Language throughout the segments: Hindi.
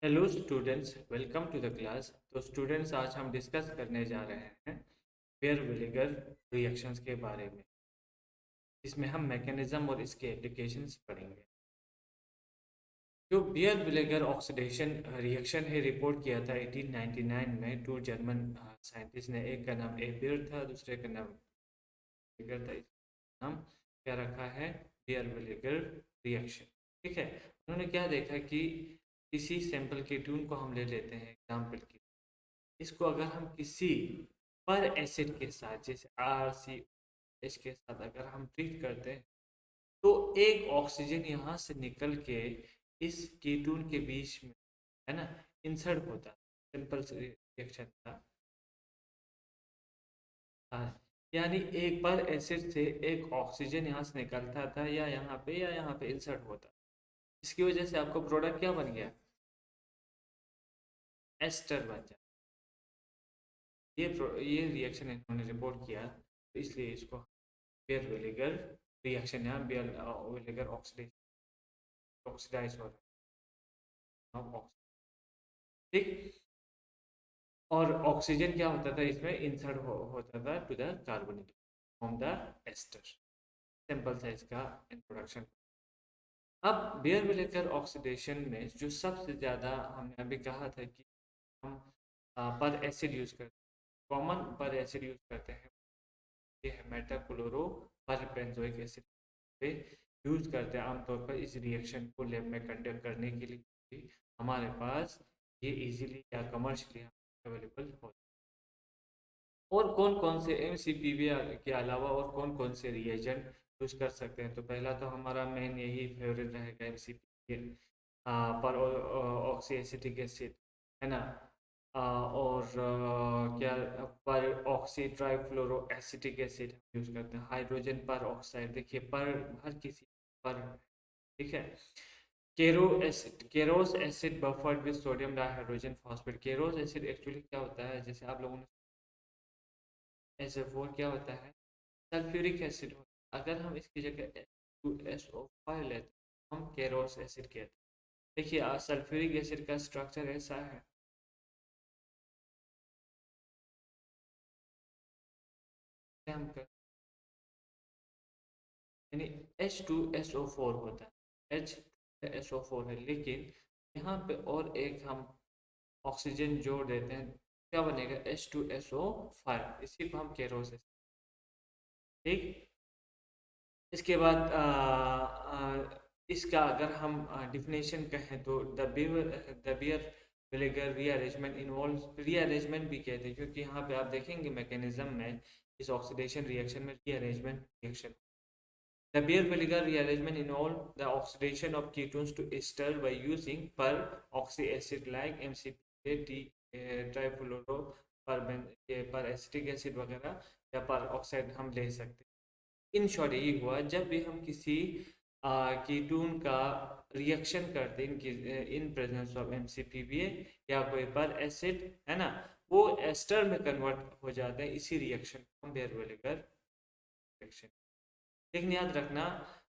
Hello students, welcome to the class. तो स्टूडेंट्स, आज हम डिस्कस करने जा रहे हैं बेयर विनेगर रिएक्शंस के बारे में। इसमें हम मैकेनिज्म और इसके एप्लीकेशंस पढ़ेंगे। जो बेयर विनेगर ऑक्सीडेशन रिएक्शन है, रिपोर्ट किया था 1899 में टू जर्मन साइंटिस्ट ने। एक का नाम एबियर था, दूसरे का नाम विनेगर था। इसका नाम क्या रखा है? बेयर विनेगर रिएक्शन। ठीक है। उन्होंने क्या देखा कि किसी सैंपल के ट्यून को हम ले लेते हैं एग्जाम्पल की। इसको अगर हम किसी पर एसिड के साथ, जैसे RCH के साथ अगर हम ट्रीट करते हैं, तो एक ऑक्सीजन यहाँ से निकल के इस कीटोन के बीच में, है ना, इंसर्ट होता। सिंपल रिएक्शन था। हाँ, यानी एक पर एसिड से एक ऑक्सीजन यहाँ से निकलता था, या यहाँ पे इंसर्ट होता। इसकी वजह से आपको प्रोडक्ट क्या बन गया? एस्टर बन जाता। ये रिएक्शन इन्होंने रिपोर्ट किया, तो इसलिए इसको बेयर विनेगर रिएक्शन या बेयर विनेगर ऑक्सीडाइज हो रहा है। ठीक। और ऑक्सीजन क्या होता था इसमें? इंसर्ट होता था to the carbonate from the ester. Simple सा इसका इंट्रोडक्शन। अब बेयर विनेगर ऑक्सीडेशन में जो सबसे ज़्यादा हमने अभी कहा था कि हम पर एसिड यूज़ करते हैं, कॉमन पर एसिड यूज़ करते हैं। ये है मेटाक्लोरो पर बेंजोइक एसिड पे यूज़ करते हैं आमतौर पर इस रिएक्शन को लैब में कंडक्ट करने के लिए। हमारे पास ये इजीली या कमर्शियली अवेलेबल हो। और कौन कौन से MCPV के अलावा और कौन कौन से रिएजेंट यूज़ कर सकते हैं? तो पहला तो हमारा मेन यही फेवरेट रहेगा MCPV पर ऑक्सी एसिटिक एसिड, है ना। और क्या, पर oxy trifluoro acetic acid use करते हैं। हाइड्रोजन पर ऑक्साइड, देखिए पर हर किसी पर, ठीक है। केरोस acid buffered with sodium dihydrogen phosphate. केरोस acid actually क्या होता है, जैसे आप लोगों ने SO4 क्या होता है? सल्फ्यूरिक एसिड होता है। अगर हम इसकी जगह H2SO5 लेते हैं, हम केरोस एसिड कहते हैं। देखिए, सल्फ्यूरिक एसिड का स्ट्रक्चर ऐसा है। हम कर यानी H2SO4 होता है, H2SO4 है, लेकिन यहाँ पे और एक हम ऑक्सीजन जोड़ देते हैं, क्या बनेगा? H2SO5। इसी को हम केरोस एसिड। ठीक। इसके बाद इसका अगर हम डिफिनेशन कहें तो द बियर विनेगर रीअरेंजमेंट इन्वॉल्व, रीअरेंजमेंट भी कहते हैं क्योंकि यहाँ पे आप देखेंगे मैकेनिज्म में, इस ऑक्सीडेशन रिएक्शन में rearrangement reaction. The beer vinegar rearrangement involve the oxidation of ketones to ester by using peroxy acid like MCPA, trifluoro पर एसिटिक एसिड वगैरह, या पर ऑक्साइड हम ले सकते हैं। इन शॉर्ट यही हुआ, जब भी हम किसी कीटोन का रिएक्शन करते हैं इन प्रेजेंस ऑफ MCPA या कोई पर एसिड, है ना, वो एस्टर में कन्वर्ट हो जाते हैं। इसी रिएक्शन को हम बेयर विनेगर रिएक्शन। लेकिन याद रखना,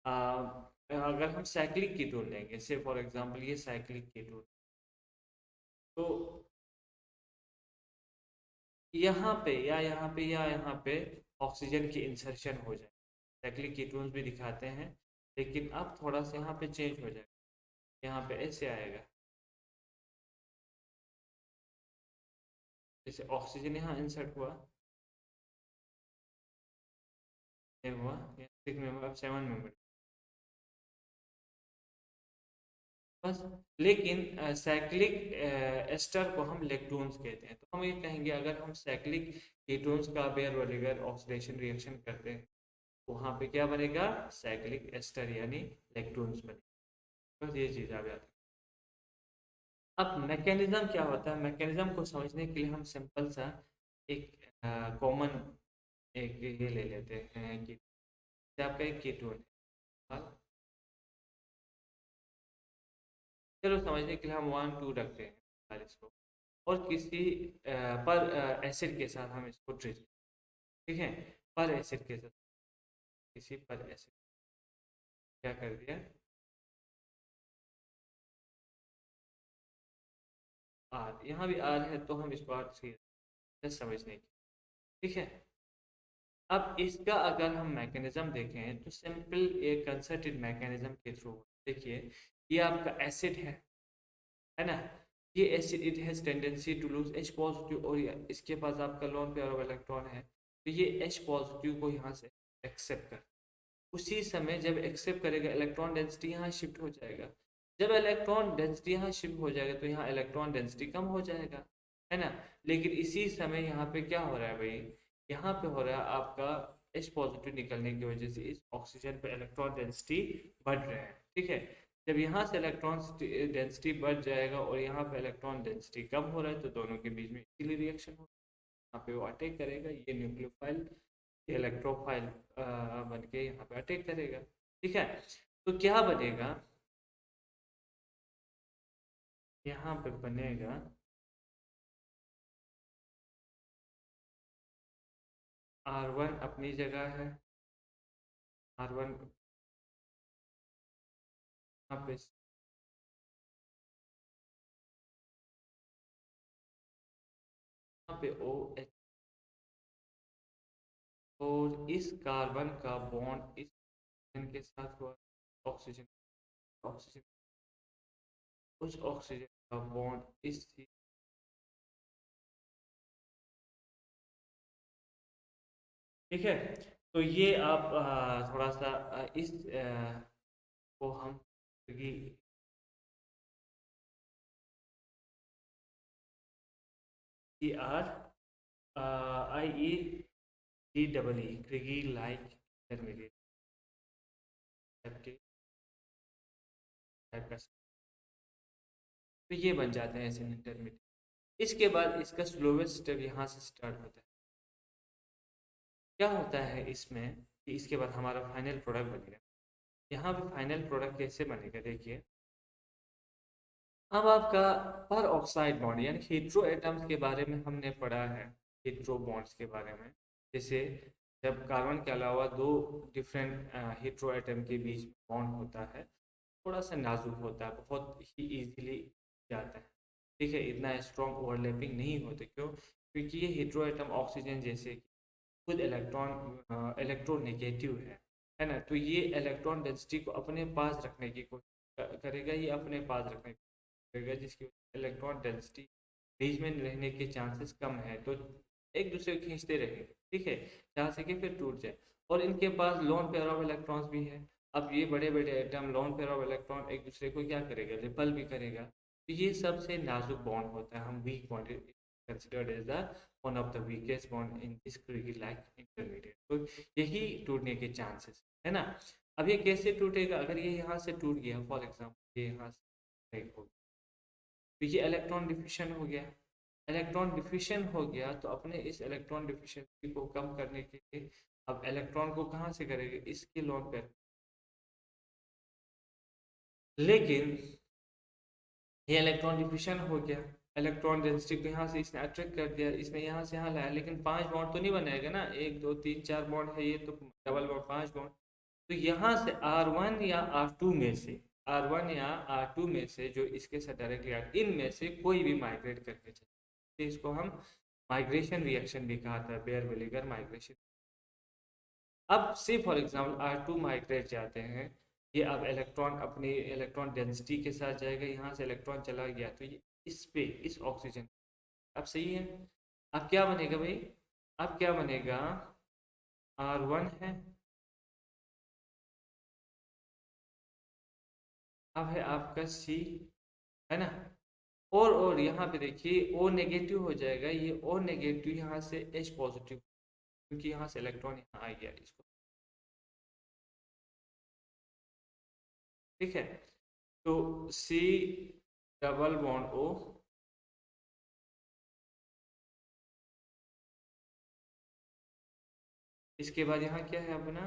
अगर हम साइक्लिक कीटोन लेंगे, से फॉर एग्जांपल ये साइक्लिक कीटोन, तो यहाँ पे ऑक्सीजन की इंसर्शन हो जाए। साइक्लिक कीटोन्स भी दिखाते हैं, लेकिन अब थोड़ा सा यहाँ पे चेंज हो जाएगा। यहाँ पे ऐसे आएगा, जैसे ऑक्सीजन यहाँ इंसर्ट हुआ, ये हुआ, ये 6 मेंबर, अब 7 मेंबर बस। लेकिन साइक्लिक एस्टर को हम लेक्टोन्स कहते हैं। तो हम ये कहेंगे, अगर हम साइक्लिक कीटोन्स का बेयर विनेगर ऑक्सीडेशन रिएक्शन करते हैं, तो वहाँ पे क्या बनेगा? साइक्लिक एस्टर यानी लेक्टोन्स बनेगा। बस ये चीज़ आप याद रखें। अब मैकेनिज्म क्या होता है? मैकेनिज्म को समझने के लिए हम सिंपल सा एक कॉमन एक ये ले लेते हैं कि आपका एक कीटोन है। चलो, समझने के लिए हम 1 2 रखते हैं इसको, और किसी पर एसिड के साथ हम इसको ट्रीट, ठीक है। पर एसिड के साथ, किसी पर एसिड क्या कर दिया? आर, यहाँ भी आर है तो हम इसको आर थ्री जस्ट समझने की। ठीक है, अब इसका अगर हम मैकेनिज्म देखें तो सिंपल एक कंसर्टेड मैकेनिज्म के थ्रू। देखिए, ये आपका एसिड है ना, ये acid it has tendency to lose H positive, और इसके पास आपका लोन पेयर ऑफ इलेक्ट्रॉन है, तो ये एच पॉजिटिव को यहाँ से एक्सेप्ट कर, उसी समय जब एक्सेप्ट करेगा इलेक्ट्रॉन डेंसिटी यहाँ शिफ्ट हो जाएगा। जब इलेक्ट्रॉन डेंसिटी यहाँ शिफ्ट हो जाएगा तो यहाँ इलेक्ट्रॉन डेंसिटी कम हो जाएगा, है ना। लेकिन इसी समय यहाँ पे क्या हो रहा है भाई, यहाँ पे हो रहा है आपका एच पॉजिटिव निकलने की वजह से इस ऑक्सीजन पे इलेक्ट्रॉन डेंसिटी बढ़ रहा है। ठीक है, जब यहाँ से इलेक्ट्रॉन डेंसिटी बढ़ जाएगा और यहाँ पे इलेक्ट्रॉन डेंसिटी कम हो रहा है, तो दोनों के बीच में इजीली रिएक्शन हो, यहाँ पे वो अटैक करेगा, ये न्यूक्लियोफाइल इलेक्ट्रोफाइल बन के यहाँ पे अटैक करेगा। ठीक है, तो क्या बनेगा, यहाँ पे बनेगा R1 अपनी जगह है, R1 यहाँ पे, यहाँ पे OH, और इस कार्बन का बॉन्ड इस ऑक्सीजन के साथ हुआ, ऑक्सीजन ऑक्सीजन उस ऑक्सीजन का बॉन्ड इस, ठीक है। तो ये आप थोड़ा सा इस को हम ER IE क्रिगी लाइक इंटरमीडिएट टाइप के टाइप का, तो ये बन जाते हैं ऐसे इंटरमीडिएट। इसके बाद इसका स्लोवेस्ट स्टेप यहाँ से स्टार्ट होता है। क्या होता है इसमें कि इसके बाद हमारा फाइनल प्रोडक्ट बनेगा। यहाँ पे फाइनल प्रोडक्ट कैसे बनेगा, देखिए, अब आपका पर ऑक्साइड बॉन्ड यानी हीट्रो एटम्स के बारे में हमने पढ़ा है, हीट्रो बॉन्ड्स के बारे में। जैसे जब कार्बन के अलावा दो डिफरेंट हीट्रो एटम के बीच बॉन्ड होता है, थोड़ा सा नाजुक होता है, बहुत ही इजीली जाता है। ठीक है, इतना स्ट्रॉन्ग ओवरलैपिंग नहीं होते, क्यों, क्योंकि ये हीट्रो एटम ऑक्सीजन जैसे खुद इलेक्ट्रोनेगेटिव है ना, तो ये इलेक्ट्रॉन डेंसिटी को अपने पास रखने की कोशिश करेगा, ये अपने पास रखने की कोशिश करेगा, जिसकी इलेक्ट्रॉन डेंसिटी बीच में रहने के चांसेस कम है, तो एक दूसरे को खींचते रहेंगे। ठीक है, जहाँ से कि फिर टूट जाए, और इनके पास लोन पेयर ऑफ इलेक्ट्रॉन्स भी है। अब ये बड़े बड़े atom lone pair of electron एक दूसरे को क्या करेगा, रिपल भी करेगा, तो ये सबसे नाजुक बॉन्ड होता है, हम weak bond considered as the one of the weakest bond in this Kriegi like intermediate। तो यही टूटने के चांसेस है ना। अब ये कैसे टूटेगा, अगर ये यहाँ से टूट गया, फॉर एग्जाम्पल ये यहाँ से ब्रेक हो गया, तो ये इलेक्ट्रॉन डिफ्यूशन हो गया। इलेक्ट्रॉन डिफ्यूशन हो गया तो अपने इस इलेक्ट्रॉन डिफिशियंसी को कम करने के लिए अब इलेक्ट्रॉन को कहाँ से करेंगे, इसके लोन पर। लेकिन ये इलेक्ट्रॉन डिफ्यूशन हो गया, इलेक्ट्रॉन डेंसिटी को यहाँ से इसने अट्रैक्ट कर दिया, इसने यहाँ से यहाँ लाया, लेकिन 5 बॉन्ड तो नहीं बनाएगा ना, 1 2 3 4 बॉन्ड है, ये तो डबल बॉन्ड 5 बॉन्ड। तो यहाँ से R1 या R2 में से, R1 या R2 में से जो इसके साथ डायरेक्टली इनमें से कोई भी माइग्रेट करके चले, तो इसको हम माइग्रेशन रिएक्शन भी कहा था, बेयर विलिगर माइग्रेशन। अब से फॉर एग्जाम्पल R2 माइग्रेट जाते हैं, ये अब इलेक्ट्रॉन अपनी इलेक्ट्रॉन डेंसिटी के साथ जाएगा, यहाँ से इलेक्ट्रॉन चला गया, तो ये इस पे इस ऑक्सीजन, अब सही है। अब क्या बनेगा भाई, अब क्या बनेगा, R1 है, अब है आपका C, है ना, और यहाँ पे देखिए O नेगेटिव हो जाएगा, ये O नेगेटिव यहाँ से H पॉजिटिव, क्योंकि यहाँ से इलेक्ट्रॉन यहाँ आ गया इसको। ठीक है, तो C डबल बॉन्ड O, इसके बाद यहाँ क्या है अपना,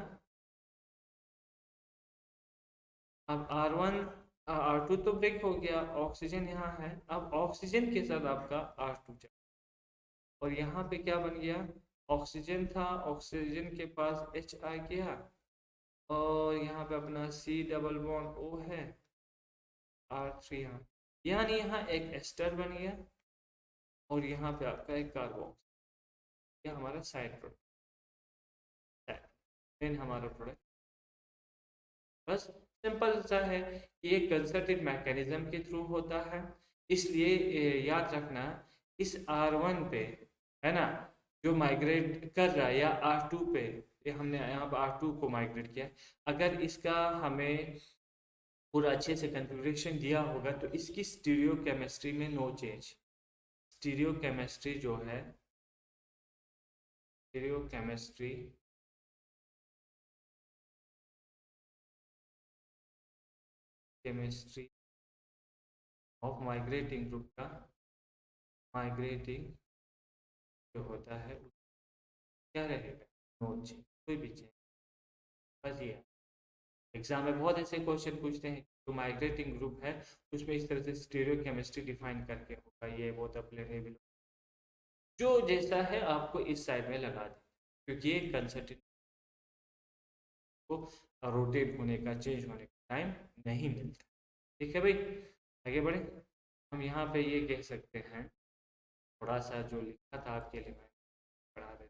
अब R1 R2 तो ब्रेक हो गया, ऑक्सीजन यहाँ है, अब ऑक्सीजन के साथ आपका R2 चल, और यहाँ पे क्या बन गया, ऑक्सीजन था, ऑक्सीजन के पास H आ गया, और यहाँ पे अपना C डबल बॉन्ड O है, R3 यहाँ, यानी यहाँ एक एस्टर बन गया। और यहाँ पे आपका एक कार्बोक्सिल, यह हमारा साइड प्रोडक्ट, देन हमारा प्रोडक्ट। बस सिंपल सा है कि ये कंसर्टेड मैकेनिज्म के थ्रू होता है। इसलिए याद रखना, इस R1 पे है ना, जो माइग्रेट कर रहा है, या R2 पे, ये हमने यहाँ पर R2 को माइग्रेट किया, अगर इसका हमें पूरा अच्छे से कन्फिग्रेशन दिया होगा तो इसकी स्टीरियो केमिस्ट्री में नो चेंज। स्टीरियो केमिस्ट्री जो है, stereo chemistry chemistry of migrating group का, माइग्रेटिंग जो होता है क्या रहेगा, नो चेंज, कोई भी चेंज। बस ये एग्जाम में बहुत ऐसे क्वेश्चन पूछते हैं, जो माइग्रेटिंग ग्रुप है उसमें इस तरह से स्टीरियो केमिस्ट्री डिफाइन करके होगा, ये वो अप्लीकेबल, जो जैसा है आपको इस साइड में लगा दें, क्योंकि ये कंसर्टेड को रोटेट होने का, चेंज होने का टाइम नहीं मिलता। ठीक है भाई, आगे बढ़े। हम यहाँ पे ये कह सकते हैं, थोड़ा सा जो लिखा था आपके लिए मैं पढ़ा देता।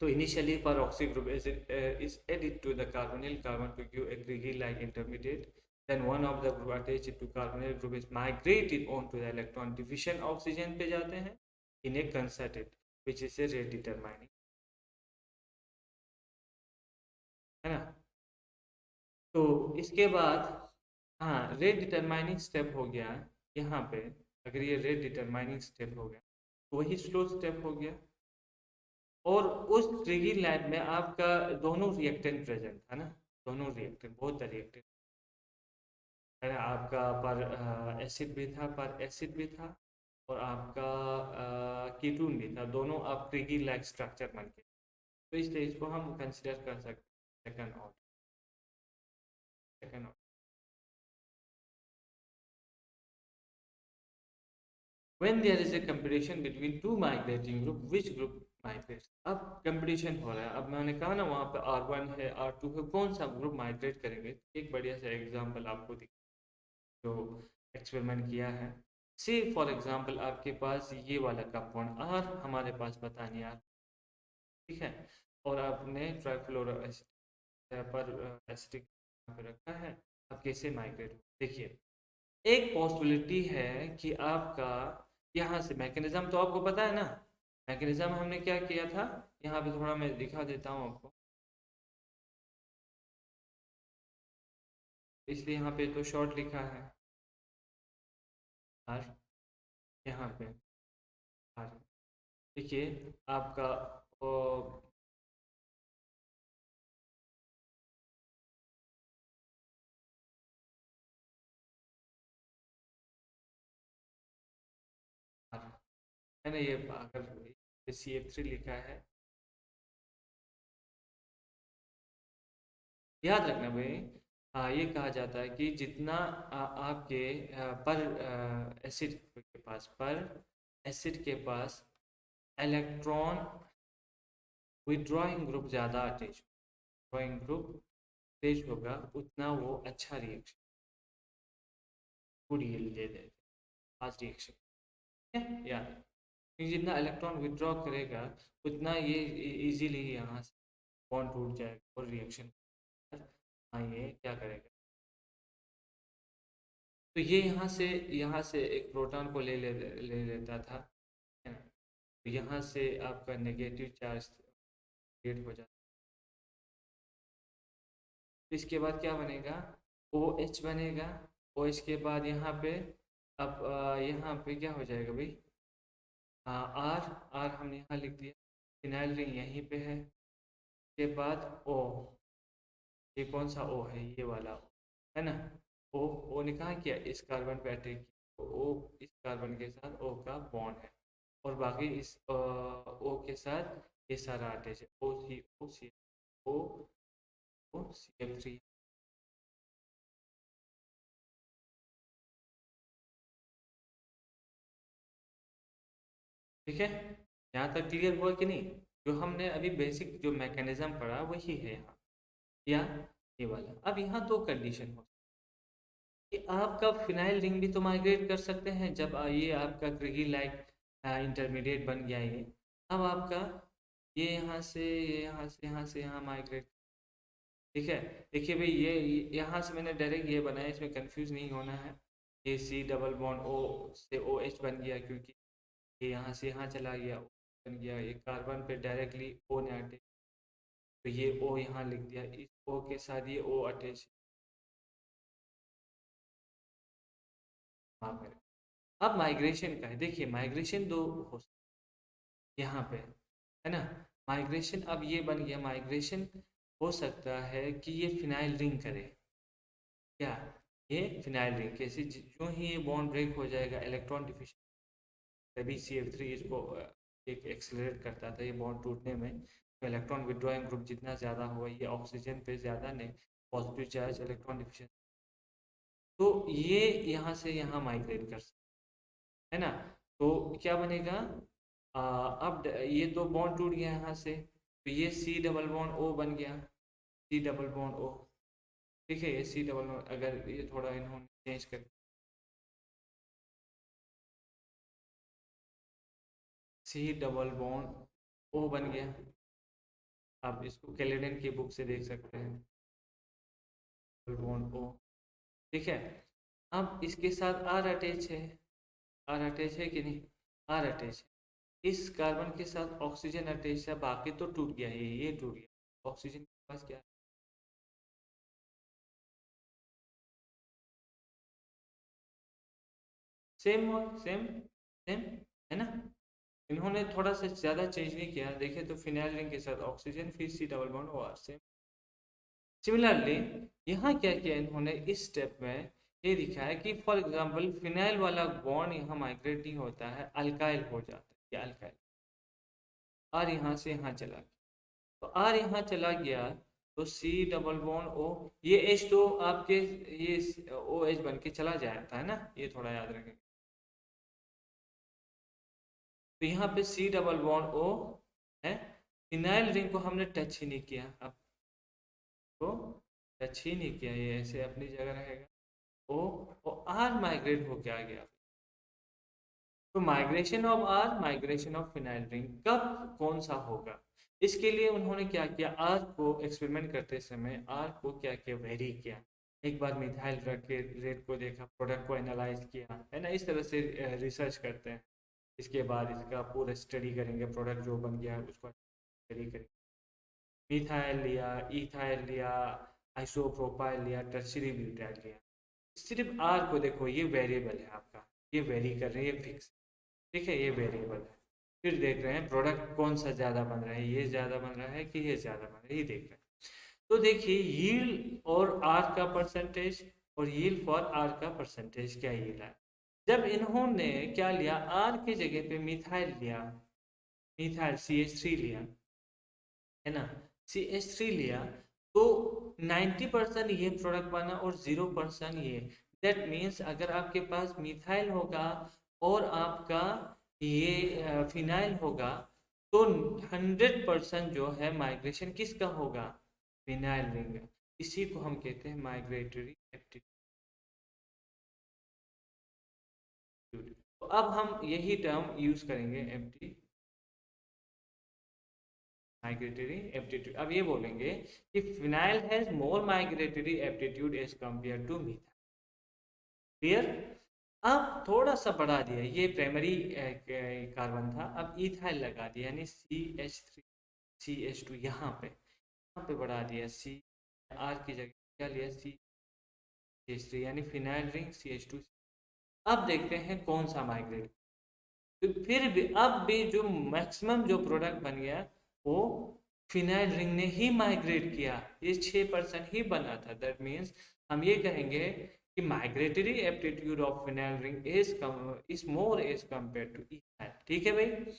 तो initially peroxy group is added to the carbonyl carbon to give a Kriegi-like intermediate. Then one of the group attached to carbonyl group is migrated onto the electron deficient oxygen पे जाते हैं in a concerted, which is a rate determining, है ना। तो इसके बाद, हाँ, रेट डिटरमाइनिंग स्टेप हो गया यहाँ पे। अगर ये रेट डिटरमाइनिंग स्टेप हो गया तो वही स्लो स्टेप हो गया, और उस ट्रिगी लाइन में आपका दोनों रिएक्टेंट प्रेजेंट था ना, दोनों रिएक्टेंट, बहुत रिएक्टेंट है ना, आपका पर एसिड भी था, पर एसिड भी था, और आपका कीटून भी था, दोनों आप ट्रिगी लाइक स्ट्रक्चर बन के। तो इसलिए इसको हम कंसिडर कर सकते हैं second order, second order. When there is a competition between two migrating group, which group migrates? अब कंपटीशन हो रहा है, अब मैंने कहा ना वहाँ पे R1 है, R2 है, कौन सा ग्रुप माइग्रेट करेंगे। एक बढ़िया सा एग्जांपल आपको दिख, जो एक्सपेरिमेंट किया है। से फॉर एग्जांपल आपके पास ये वाला कंपाउंड R हमारे पास पता नहीं R, ठीक है, और आपने ट्राइफ्लोरो पर एसिटिक पे रखा है, अब कैसे माइग्रेट। देखिए, एक पॉसिबिलिटी है कि आपका यहाँ से मैकेनिज्म तो आपको पता है ना, मैकेनिज्म हमने क्या किया था, यहाँ पे थोड़ा मैं दिखा देता हूँ आपको, इसलिए यहाँ पे तो शॉर्ट लिखा है आर, यहाँ पे आर। देखिए आपका ओ, आर है ना, ये अगर CF3 लिखा है, याद रखना भाई। हाँ, ये कहा जाता है कि जितना आपके पर एसिड के पास, पर एसिड के पास इलेक्ट्रॉन विड्रॉइंग ग्रुप ज़्यादा अटैच, ड्राइंग ग्रुप तेज होगा, उतना वो अच्छा रिएक्शन, गुड यील्ड दे देते, फास्ट रिएक्शन, ठीक है यार। क्योंकि जितना इलेक्ट्रॉन विड्रॉ करेगा उतना ये इजीली यहाँ से बॉन्ड टूट जाएगा और रिएक्शन, हाँ, ये क्या करेगा, तो ये यहाँ से एक प्रोटॉन को ले लेता था, है ना। तो यहाँ से आपका नेगेटिव चार्ज क्रिएट हो जाता है। तो इसके बाद क्या बनेगा, OH बनेगा। OH के बाद यहाँ पे, अब यहाँ पे क्या हो जाएगा भाई, आर, आर हमने यहाँ लिख दिया, फिनाइल रिंग यहीं पे है, के बाद O, ये कौन सा O है, ये वाला O, है ना। O ने कहा किया, इस कार्बन पे अटैक किया, तो O इस कार्बन के साथ O का बॉन्ड है, और बाकी इस O के साथ ये सारा अटैच है, OCF3। ठीक है, यहाँ तक क्लियर हुआ कि नहीं। जो हमने अभी बेसिक जो मैकेनिज्म पढ़ा वही है यहाँ, या ये वाला। अब यहाँ दो कंडीशन हो, कि आपका फिनाइल रिंग भी तो माइग्रेट कर सकते हैं। जब ये आपका क्रिगी लाइक इंटरमीडिएट बन गया ये, अब आपका ये यहाँ से यहाँ से यहाँ से यहाँ माइग्रेट। ठीक है, देखिए भाई ये यहाँ से मैंने डायरेक्ट ये बनाया, इसमें कंफ्यूज नहीं होना है। ये सी डबल बॉन्ड ओ से ओ एच बन गया, क्योंकि ये यहाँ से यहाँ चला गया, O बन गया। ये कार्बन पे डायरेक्टली ओ ने अटैच, तो ये ओ यहाँ लिख दिया, इस ओ के साथ ये ओ अटैच। अब माइग्रेशन का है, देखिए माइग्रेशन दो हो यहाँ पे, है ना। माइग्रेशन अब ये बन गया, माइग्रेशन हो सकता है कि ये फिनाइल रिंग करे। क्या? ये फिनाइल रिंग कैसे, जो ही ये बॉन्ड ब्रेक हो जाएगा, इलेक्ट्रॉन डिफिशन, तभी CF3 इसको एक एक्सेलरेट करता था ये बॉन्ड टूटने में। तो इलेक्ट्रॉन विड्रॉइंग ग्रुप जितना ज़्यादा हुआ, ये ऑक्सीजन पे ज़्यादा ने पॉजिटिव चार्ज इलेक्ट्रॉन डिफिशन, तो ये यहाँ से यहाँ माइग्रेट कर सकते, है ना। तो क्या बनेगा, अब ये तो बॉन्ड टूट गया यहाँ से, तो ये सी डबल बॉन्ड ओ बन गया, सी डबल बॉन्ड ओ। ठीक है, ये सी डबल बॉन्ड, अगर ये थोड़ा इन्होंने चेंज कर, सी डबल बॉन्ड ओ बन गया। आप इसको कैलेडन की बुक से देख सकते हैं, डबल बॉन्ड ओ। ठीक है, अब इसके साथ आर अटैच है, आर अटैच है कि नहीं, आर अटैच है। इस कार्बन के साथ ऑक्सीजन अटैच है, बाकी तो टूट गया, ये टूट गया। ऑक्सीजन के पास क्या है? सेम सेम सेम, है ना। इन्होंने थोड़ा सा ज़्यादा चेंज नहीं किया, देखे तो फिनाइल रिंग के साथ ऑक्सीजन, फिर C double bond O R, same. Similarly यहाँ क्या किया इन्होंने इस स्टेप में, ये दिखा है कि फॉर एग्जांपल फिनाइल वाला बॉन्ड यहाँ माइग्रेट नहीं होता है, अल्काइल हो जाता है, ये अल्काइल। आर यहाँ से यहाँ चला गया, तो आर यहाँ चला गया, तो सी डबल बॉन्ड ओ, ये एच तो आपके ये ओ एच बन के चला जाता है ना, ये थोड़ा याद रखें। तो यहाँ पे सी डबल बॉन्ड ओ है, फिनाइल रिंग को हमने टच ही नहीं किया, अब तो टच ही नहीं किया, ये ऐसे अपनी जगह रहेगा। ओ और आर माइग्रेट हो क्या गया, तो migration of R, migration of phenyl ring कब कौन सा होगा। इसके लिए उन्होंने क्या किया, आर को एक्सपेरिमेंट करते समय आर को क्या किया, वेरी किया। एक बार मिथाइल रख के रेट को देखा, प्रोडक्ट को एनालाइज किया, है ना, इस तरह से रिसर्च करते हैं। इसके बाद इसका पूरा स्टडी करेंगे, प्रोडक्ट जो बन गया है उसको स्टडी करेंगे। मिथाइल लिया, इथाइल लिया, आइसोप्रोपाइल लिया, टर्शियरी ब्यूटाइल लिया। सिर्फ आर को देखो, ये वेरिएबल है आपका, ये वेरी कर रही है, फिक्स। ठीक है, ये वेरिएबल है। फिर देख रहे हैं प्रोडक्ट कौन सा ज़्यादा बन रहा है, ये ज़्यादा बन रहा है कि ये ज़्यादा बन रहा है, ये देख रहे हैं। तो देखिए यील्ड और आर का परसेंटेज, और यील्ड फॉर आर का परसेंटेज क्या यील्ड है। जब इन्होंने क्या लिया, आर की जगह पे मिथाइल लिया, मिथाइल CH3 लिया, है ना, CH3 लिया, तो 90% ये प्रोडक्ट बना और 0% ये। दैट मीन्स अगर आपके पास मिथाइल होगा और आपका ये फिनाइल होगा, तो 100% जो है माइग्रेशन किसका होगा, फिनाइल रिंग। इसी को हम कहते हैं माइग्रेटरी एप्टीट्यूड। तो अब हम यही टर्म यूज करेंगे, एप्टी माइग्रेटरी एप्टीट्यूड। अब ये बोलेंगे कि phenyl has more migratory aptitude as compare to methyl. Clear. अब थोड़ा सा बढ़ा दिया, ये प्राइमरी कार्बन था, अब इथाइल लगा दिया, यानी CH3 CH2 यहाँ पे बढ़ा दिया, सी आर की जगह क्या लिया, CH3, यानी फिनाइल रिंग CH2। अब देखते हैं कौन सा माइग्रेट, तो फिर भी अब भी जो मैक्सिमम जो प्रोडक्ट बन गया वो फिनाइल रिंग ने ही माइग्रेट किया, ये 6% ही बना था। दैट मीन्स हम ये कहेंगे कि migratory aptitude of phenyl ring is more as compare to ethyl. ठीक है भाई।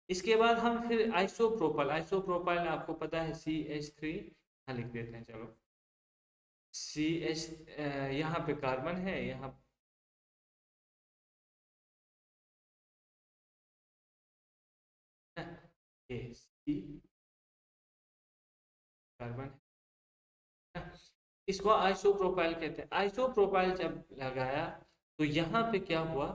इसके बाद हम फिर आइसोप्रोपाइल, आइसोप्रोपाइल आपको पता है CH3, यहाँ लिख देते हैं चलो, CH, यहाँ पे कार्बन है, यहाँ ये C कार्बन है, इसको आइसोप्रोपाइल कहते हैं। आइसोप्रोपाइल जब लगाया तो यहाँ पे क्या हुआ,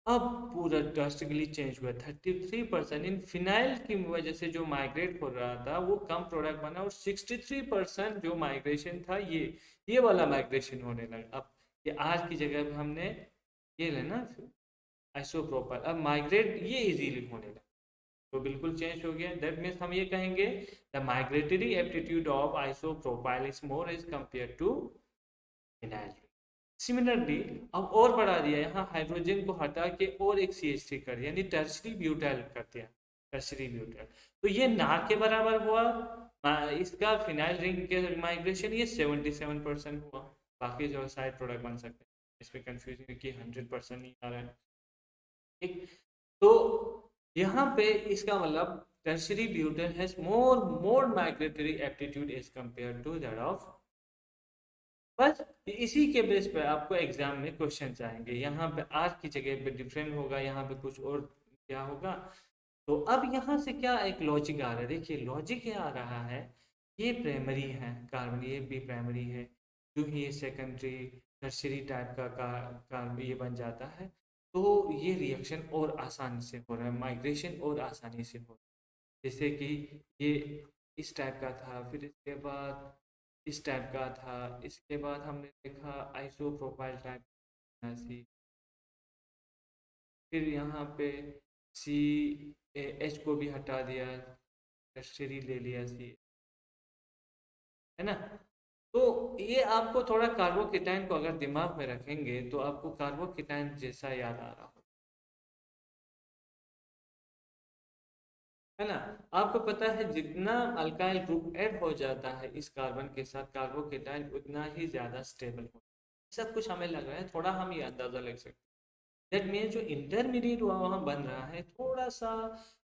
अब पूरा ड्रास्टिकली चेंज हुआ। 33% इन फिनाइल की वजह से जो माइग्रेट हो रहा था वो कम प्रोडक्ट बना, और 63% जो माइग्रेशन था ये वाला माइग्रेशन होने लगा। अब ये आज की जगह पे हमने ये लेना आइसोप्रोपाइल, अब माइग्रेट ये इजीली होने लगा, तो बिल्कुल चेंज हो गया। दैट मीन्स हम ये कहेंगे the migratory aptitude of isopropyl is more as compare to phenyl. Similarly अब और बढ़ा दिया, यहाँ हाइड्रोजन को हटा के और एक CH3 कर दिया, यानी टर्शरी ब्यूटाइल कर दिया, टर्शरी ब्यूटाइल। तो ये ना के बराबर हुआ इसका फिनाइल रिंग के माइग्रेशन, ये 77% हुआ। बाकी जो साइड प्रोडक्ट बन सकते हैं, इसमें कंफ्यूजन कि 100% नहीं आ रहा है। ठीक, तो यहाँ पे इसका मतलब tertiary butane has more migratory aptitude as compare to that of. बस इसी के बेस पे आपको एग्जाम में क्वेश्चन आएंगे। यहाँ पे आज की जगह पे डिफरेंट होगा, यहाँ पे कुछ और क्या होगा। तो अब यहाँ से क्या एक लॉजिक आ रहा है, देखिए लॉजिक क्या आ रहा है, ये प्राइमरी है कार्बन, ये भी प्राइमरी है, जो ही ये सेकेंडरी टर्शरी टाइप का कार्बन ये बन जाता है, तो ये रिएक्शन और आसानी से हो रहा है, माइग्रेशन और आसानी से हो रहा है। जैसे कि ये इस टाइप का था, फिर इसके बाद इस टाइप का था, इसके बाद हमने देखा आइसोप्रोपाइल टाइप सी, फिर यहाँ पे CH को भी हटा दिया, टर्शरी ले लिया सी, है ना। तो ये आपको थोड़ा कार्बोकेटाइन को अगर दिमाग में रखेंगे तो आपको कार्बोकेटाइन जैसा याद आ रहा हो, है ना। आपको पता है जितना अल्काइल ग्रुप ऐड हो जाता है इस कार्बन के साथ, कार्बोकेटाइन उतना ही ज्यादा स्टेबल हो, सब कुछ हमें लग रहा है, थोड़ा हम ये अंदाजा लग सकते हैं। दैट मीन्स जो इंटरमीडिएट वहाँ बन रहा है, थोड़ा सा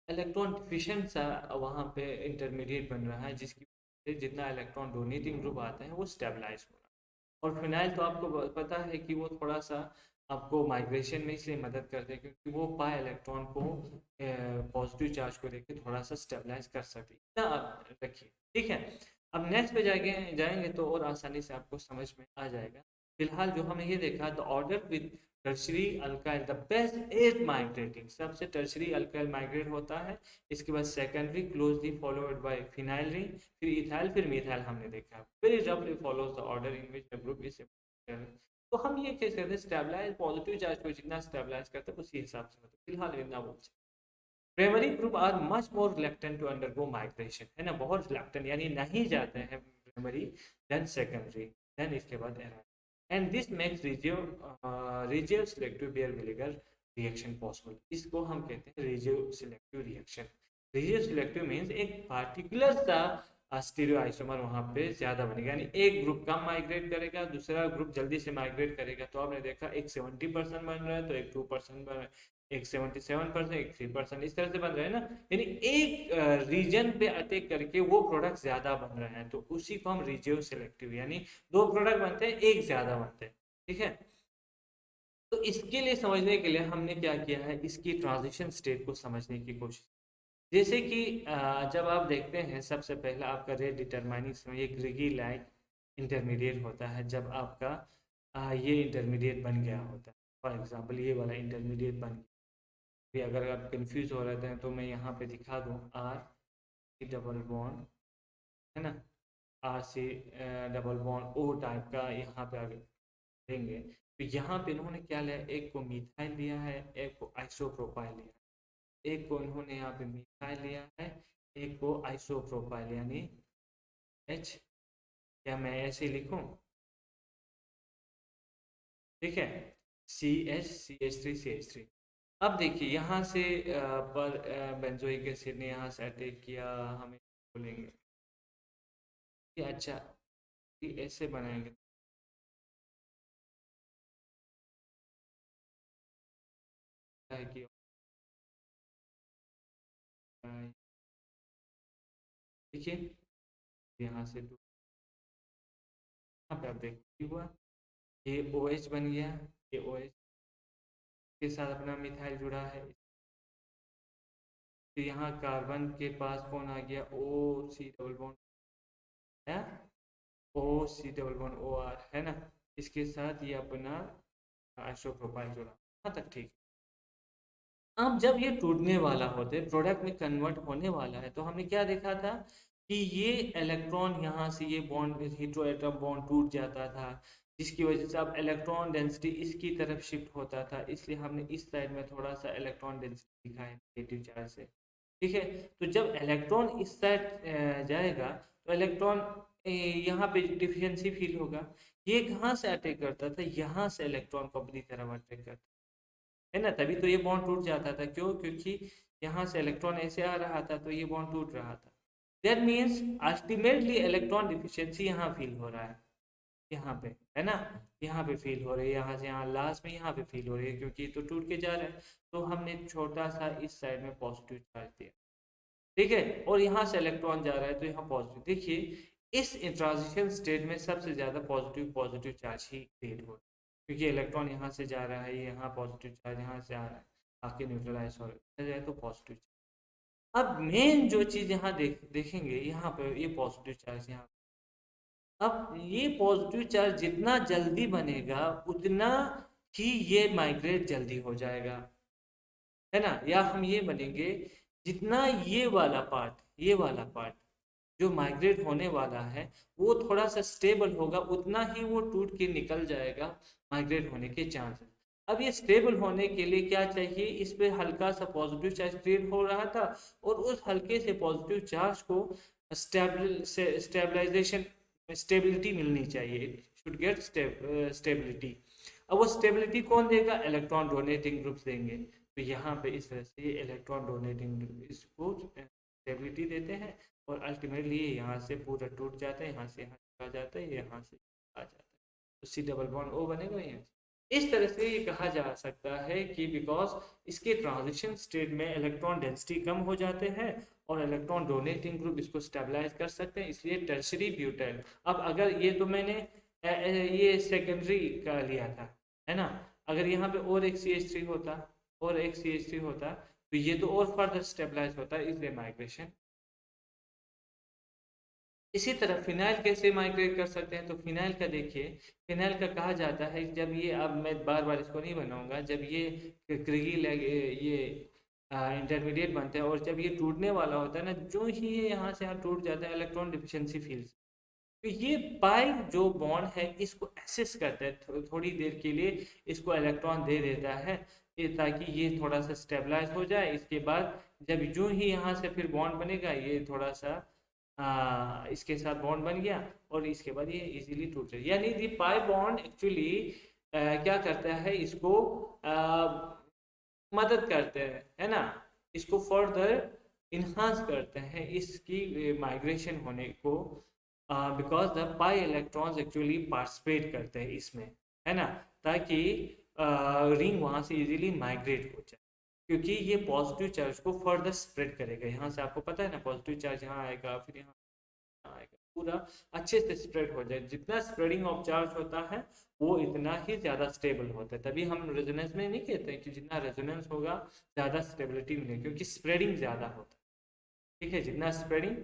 इलेक्ट्रॉन डिफिशिएंट सा वहाँ पे इंटरमीडिएट बन रहा है, जिसकी वजह से जितना इलेक्ट्रॉन डोनेटिंग ग्रुप आते हैं वो स्टेबलाइज हो रहा है। और फिनाइल तो आपको पता है कि वो थोड़ा सा आपको माइग्रेशन में इसलिए मदद करते हैं क्योंकि वो पाई इलेक्ट्रॉन को पॉजिटिव चार्ज को लेकर थोड़ा सा स्टेबलाइज कर सकते हैं, इतना आप रखिए। ठीक है, अब नेक्स्ट पे जाएंगे तो और आसानी से आपको समझ में आ जाएगा। फिलहाल जो हमने ये देखा, the order with tertiary alkyl the best at migrating, सबसे टर्शरी अल्काइल माइग्रेट होता है, इसके बाद secondary closely followed by phenyl ring, फिर इथाइल, फिर मिथाइल हमने देखा। वेरी रफली follows the order in which the group is. तो हम ये कह सकते हैं स्टेबलाइज पॉजिटिव चार्ज को जितना स्टेबलाइज करते हैं उसी हिसाब से, मतलब फिलहाल इतना बोल सकते। Primary group are much more reluctant to undergo migration, है ना, बहुत रिलक्टेंट यानी नहीं जाते हैं प्राइमरी, देन सेकेंडरी, देन इसके बाद and this makes regioselective Baeyer विनेगर रिएक्शन पॉसिबल। इसको हम कहते हैं regioselective reaction. Regioselective means एक पार्टिकुलर सा स्टीरियो आइसोमर वहाँ पे ज्यादा बनेगा, यानी एक ग्रुप कम माइग्रेट करेगा, दूसरा ग्रुप जल्दी से माइग्रेट करेगा। तो आपने देखा एक 70% बन रहा है, तो एक 2% बन रहा है, एक 77%, एक 3%, इस तरह से बन रहा है ना। यानी एक रीजन पे अटैक करके वो प्रोडक्ट ज्यादा बन रहे हैं, तो उसी को हम रिजियो सिलेक्टिव, यानी दो प्रोडक्ट बनते हैं एक ज्यादा बनते हैं। ठीक है, तो इसके लिए समझने के लिए हमने क्या किया है, इसकी ट्रांजिशन स्टेट को समझने की कोशिश। जैसे कि जब आप देखते हैं सबसे पहला आपका रेट डिटरमाइनिंग समय एक ग्रिगी लाइक इंटरमीडिएट होता है, जब आपका ये इंटरमीडिएट बन गया होता है। फॉर एग्जांपल ये वाला इंटरमीडिएट बन गया, फिर अगर आप कंफ्यूज हो रहे थे तो मैं यहाँ पे दिखा दूँ, R C डबल बॉन्ड, है ना, R C double bond O type का यहाँ पे आगे देंगे। तो यहाँ पे इन्होंने क्या लिया, एक को मिथाइल लिया है, एक को आइसोप्रोपाइल लिया है, एक को इन्होंने यहाँ पे मिथाइल लिया है, एक को आइसोप्रोपाइल, यानी H, क्या मैं ऐसे लिखूं, ठीक है, CH3 अब देखिए यहाँ से पर बेंजोइक एसिड ने यहाँ से अटैक किया, हमें बोलेंगे कि अच्छा कि ऐसे बनाएंगे, है कि देखिए यहाँ से तो यहाँ पे आप देखिए हुआ, ये OH बन गया, ये OH के साथ अपना मिथाइल जुड़ा है, फिर यहाँ कार्बन के पास कौन आ गया, O C डबल बॉन्ड है, OC11OR है ना, इसके साथ ये अपना आइसोप्रोपाइल जुड़ा, यहाँ तक ठीक। अब जब ये टूटने वाला होता है, प्रोडक्ट में कन्वर्ट होने वाला है, तो हमने क्या देखा था कि ये इलेक्ट्रॉन यहाँ से ये बॉन्ड हीट्रो एटम बॉन्ड टूट जाता था, जिसकी वजह से अब इलेक्ट्रॉन डेंसिटी इसकी तरफ शिफ्ट होता था, इसलिए हमने इस साइड में थोड़ा सा इलेक्ट्रॉन डेंसिटी दिखा है नेगेटिव चार्ज से। ठीक है, तो जब इलेक्ट्रॉन इस साइड जाएगा तो इलेक्ट्रॉन यहाँ पे डिफिशियंसी फील होगा। ये कहाँ से अटैक करता था, यहाँ से इलेक्ट्रॉन को अपनी तरफ अटैक करता है ना, तभी तो ये बॉन्ड टूट जाता था। क्यों? क्योंकि यहाँ से इलेक्ट्रॉन ऐसे आ रहा था तो ये बॉन्ड टूट रहा था। That means ultimately electron deficiency यहाँ फील हो रहा है, यहाँ पे है ना, यहाँ पे फील हो रही है, यहाँ से यहाँ लास्ट में यहाँ पे फील हो रही है, क्योंकि तो टूट के जा रहा है। तो हमने छोटा सा इस साइड में पॉजिटिव चार्ज दिया, ठीक है, और यहाँ से इलेक्ट्रॉन जा रहा है तो यहाँ पॉजिटिव। देखिए इस ट्रांजिशन स्टेट में सबसे ज़्यादा पॉजिटिव पॉजिटिव चार्ज ही क्रिएट हो रहा है, क्योंकि इलेक्ट्रॉन यहाँ से जा रहा है, यहाँ पॉजिटिव चार्ज यहाँ से आ रहा है, आके न्यूट्रलाइज हो रहा है तो पॉजिटिव। अब मेन जो चीज़ यहाँ देखेंगे, यहाँ पे ये पॉजिटिव चार्ज यहाँ, अब ये पॉजिटिव चार्ज जितना जल्दी बनेगा उतना ही ये माइग्रेट जल्दी हो जाएगा, है ना, या हम ये बनेंगे जितना ये वाला पार्ट जो माइग्रेट होने वाला है वो थोड़ा सा स्टेबल होगा, उतना ही वो टूट के निकल जाएगा, माइग्रेट होने के चांस। अब ये स्टेबल होने के लिए क्या चाहिए, इस पे हल्का सा पॉजिटिव चार्ज क्रिएट हो रहा था, और उस हल्के से पॉजिटिव चार्ज को स्टेबलाइजेशन स्टेबिलिटी मिलनी चाहिए, शुड गेट स्टेबिलिटी। अब वो स्टेबिलिटी कौन देगा, इलेक्ट्रॉन डोनेटिंग ग्रुप्स देंगे। तो यहाँ पे इस तरह से इलेक्ट्रॉन डोनेटिंग इसको स्टेबिलिटी देते हैं, और अल्टीमेटली ये यहाँ से पूरा टूट जाता है, यहाँ से यहाँ आ जाता है, यहाँ से आ जाता है, तो सी डबल बॉन्ड ओ बनेगा यहाँ। इस तरह से ये कहा जा सकता है कि बिकॉज इसके ट्रांजिशन स्टेट में इलेक्ट्रॉन डेंसिटी कम हो जाते हैं और इलेक्ट्रॉन डोनेटिंग ग्रुप इसको स्टेबलाइज कर सकते हैं, इसलिए टर्शरी ब्यूटाइल। अब अगर ये तो मैंने ये सेकेंडरी का लिया था, है ना, अगर यहाँ पे और एक CH3 होता, और एक CH3 होता, तो ये तो और फर्दर स्टेबलाइज होता है, इसलिए माइग्रेशन। इसी तरह फिनाइल कैसे माइग्रेट कर सकते हैं, तो फिनाइल का देखिए, फिनाइल का कहा जाता है जब ये, अब मैं बार बार इसको नहीं बनाऊंगा, जब ये क्रिगी ये इंटरमीडिएट बनते हैं और जब ये टूटने वाला होता है ना, जो ही ये यहाँ से यहाँ टूट जाता है इलेक्ट्रॉन डिफिशियंसी फील्ड, तो ये पाई जो बॉन्ड है इसको एसेस करता है, थोड़ी देर के लिए इसको इलेक्ट्रॉन दे देता है, ताकि ये थोड़ा सा स्टेबलाइज हो जाए। इसके बाद जब जो ही यहाँ से फिर बॉन्ड बनेगा, ये थोड़ा सा इसके साथ बॉन्ड बन गया, और इसके बाद ये इजीली टूट जाए। यानी दी पाई बॉन्ड एक्चुअली क्या करता है, इसको मदद करते हैं, है ना, इसको फर्दर इन्हांस करते हैं इसकी माइग्रेशन होने को, because the pi electrons actually participate करते हैं इसमें, है ना, ताकि रिंग वहाँ से इजीली माइग्रेट हो जाए, क्योंकि ये पॉजिटिव चार्ज को फर्दर स्प्रेड करेगा। यहाँ से आपको पता है ना, पॉजिटिव चार्ज यहाँ आएगा, फिर यहाँ आएगा, पूरा अच्छे से स्प्रेड हो जाए। जितना स्प्रेडिंग ऑफ चार्ज होता है वो इतना ही ज़्यादा स्टेबल होता है, तभी हम रेजोनेंस में नहीं कहते कि जितना रेजोनेंस होगा ज़्यादा स्टेबिलिटी मिलेगी, क्योंकि स्प्रेडिंग ज़्यादा होता है। ठीक है, जितना स्प्रेडिंग,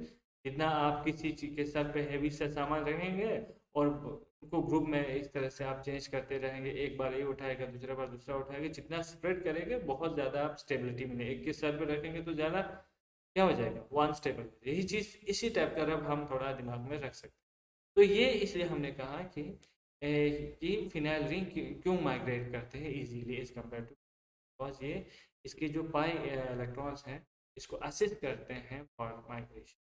जितना आप किसी चीज के सर पे हैवी सा सामान रखेंगे और उनको ग्रुप में इस तरह से आप चेंज करते रहेंगे, एक बार ये उठाएगा, दूसरा बार दूसरा उठाएगा, जितना स्प्रेड करेंगे बहुत ज़्यादा आप स्टेबिलिटी मिलेगी। एक के सर पे रखेंगे तो ज़्यादा क्या हो जाएगा, वन स्टेबल। यही चीज़ इसी टाइप का रब हम थोड़ा दिमाग में रख सकते हैं। तो ये इसलिए हमने कहा कि फिनाइल रिंग क्यों माइग्रेट करते हैं easily as compare to, because ये इसके जो पाई इलेक्ट्रॉन्स हैं इसको असिस्ट करते हैं फॉर माइग्रेशन।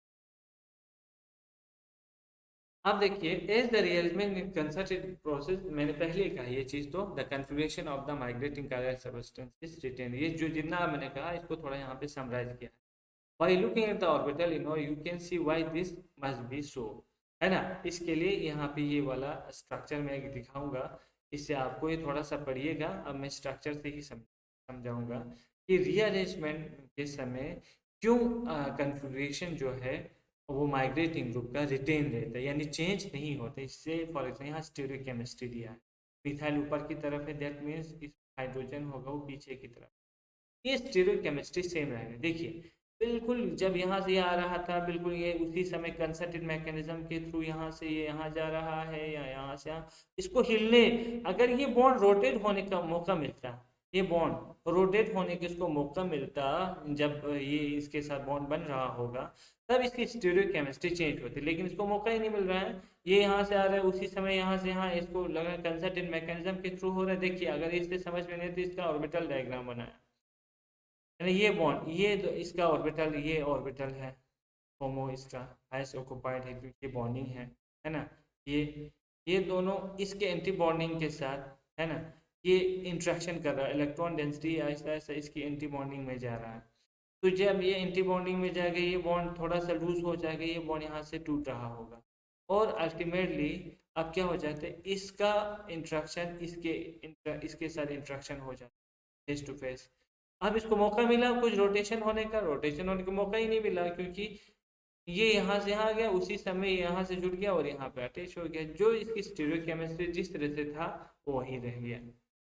अब देखिए, as the rearrangement in concerted process, मैंने पहले ही कहा ये चीज़, तो the configuration of the migrating chiral substance is retained, ये जो जितना मैंने कहा इसको थोड़ा यहाँ पे समराइज किया। By looking at the orbital, you can see why this must be so, है ना। इसके लिए यहाँ पे ये वाला स्ट्रक्चर मैं दिखाऊंगा, इससे आपको ये थोड़ा सा पढ़िएगा। अब मैं स्ट्रक्चर से ही समझाऊंगा कि रीअरेंजमेंट के समय क्यों कन्फिग्रेशन जो है वो माइग्रेटिंग ग्रुप का रिटेन रहता है, यानी चेंज नहीं होता। इससे फॉर एग्जाम्पल यहाँ स्टीरियोकेमिस्ट्री दिया है, मिथाइल ऊपर की तरफ है, दैट मीन्स इस हाइड्रोजन होगा वो पीछे की तरफ, ये स्टीरियोकेमिस्ट्री सेम रहेगा। देखिए बिल्कुल जब यहाँ से ये आ रहा था, बिल्कुल ये उसी समय कंसर्टेड मैकेनिज्म के थ्रू यहाँ से ये यहाँ जा रहा है या यहाँ से यहाँ, इसको हिलने, अगर ये बॉन्ड रोटेट होने का मौका मिलता, ये बॉन्ड रोटेट होने के इसको मौका मिलता, जब ये इसके साथ बॉन्ड बन रहा होगा, तब इसकी स्टीरियो केमिस्ट्री चेंज होती, लेकिन इसको मौका ही नहीं मिल रहा है। ये यहाँ से आ रहा है उसी समय यहाँ से यहाँ, इसको लगा कंसर्टेड मैकेनिज्म के थ्रू हो रहा है। देखिए अगर इससे समझ में नहीं तो इसका ऑर्बिटल डायग्राम बनाया, यानी ये बॉन्ड, ये इसका ऑर्बिटल, ये ऑर्बिटल है होमो, इसका हाईएस्ट ऑक्युपाइड है क्योंकि बॉन्डिंग है ना। ये दोनों इसके एंटी बॉन्डिंग के साथ, है ना, ये इंट्रैक्शन कर रहा है, इलेक्ट्रॉन डेंसिटी आहिस्ता आहिस्ता इसकी एंटी बॉन्डिंग में जा रहा है। तो जब ये एंटी बॉन्डिंग में जाएगा, ये बॉन्ड थोड़ा सा लूज हो जाएगा, ये बॉन्ड यहाँ से टूट रहा होगा, और अल्टीमेटली अब क्या हो जाता है, इसका इंट्रैक्शन इसके साथ इंट्रैक्शन हो जाता है फेस टू फेस। अब इसको मौका मिला कुछ रोटेशन होने का, रोटेशन होने का मौका ही नहीं मिला, क्योंकि ये यहाँ से यहाँ गया, उसी समय यहाँ से जुड़ गया और यहाँ पे अटैच हो गया। जो इसकी स्टीरियोकेमिस्ट्री जिस तरह से था वो वही रह गया।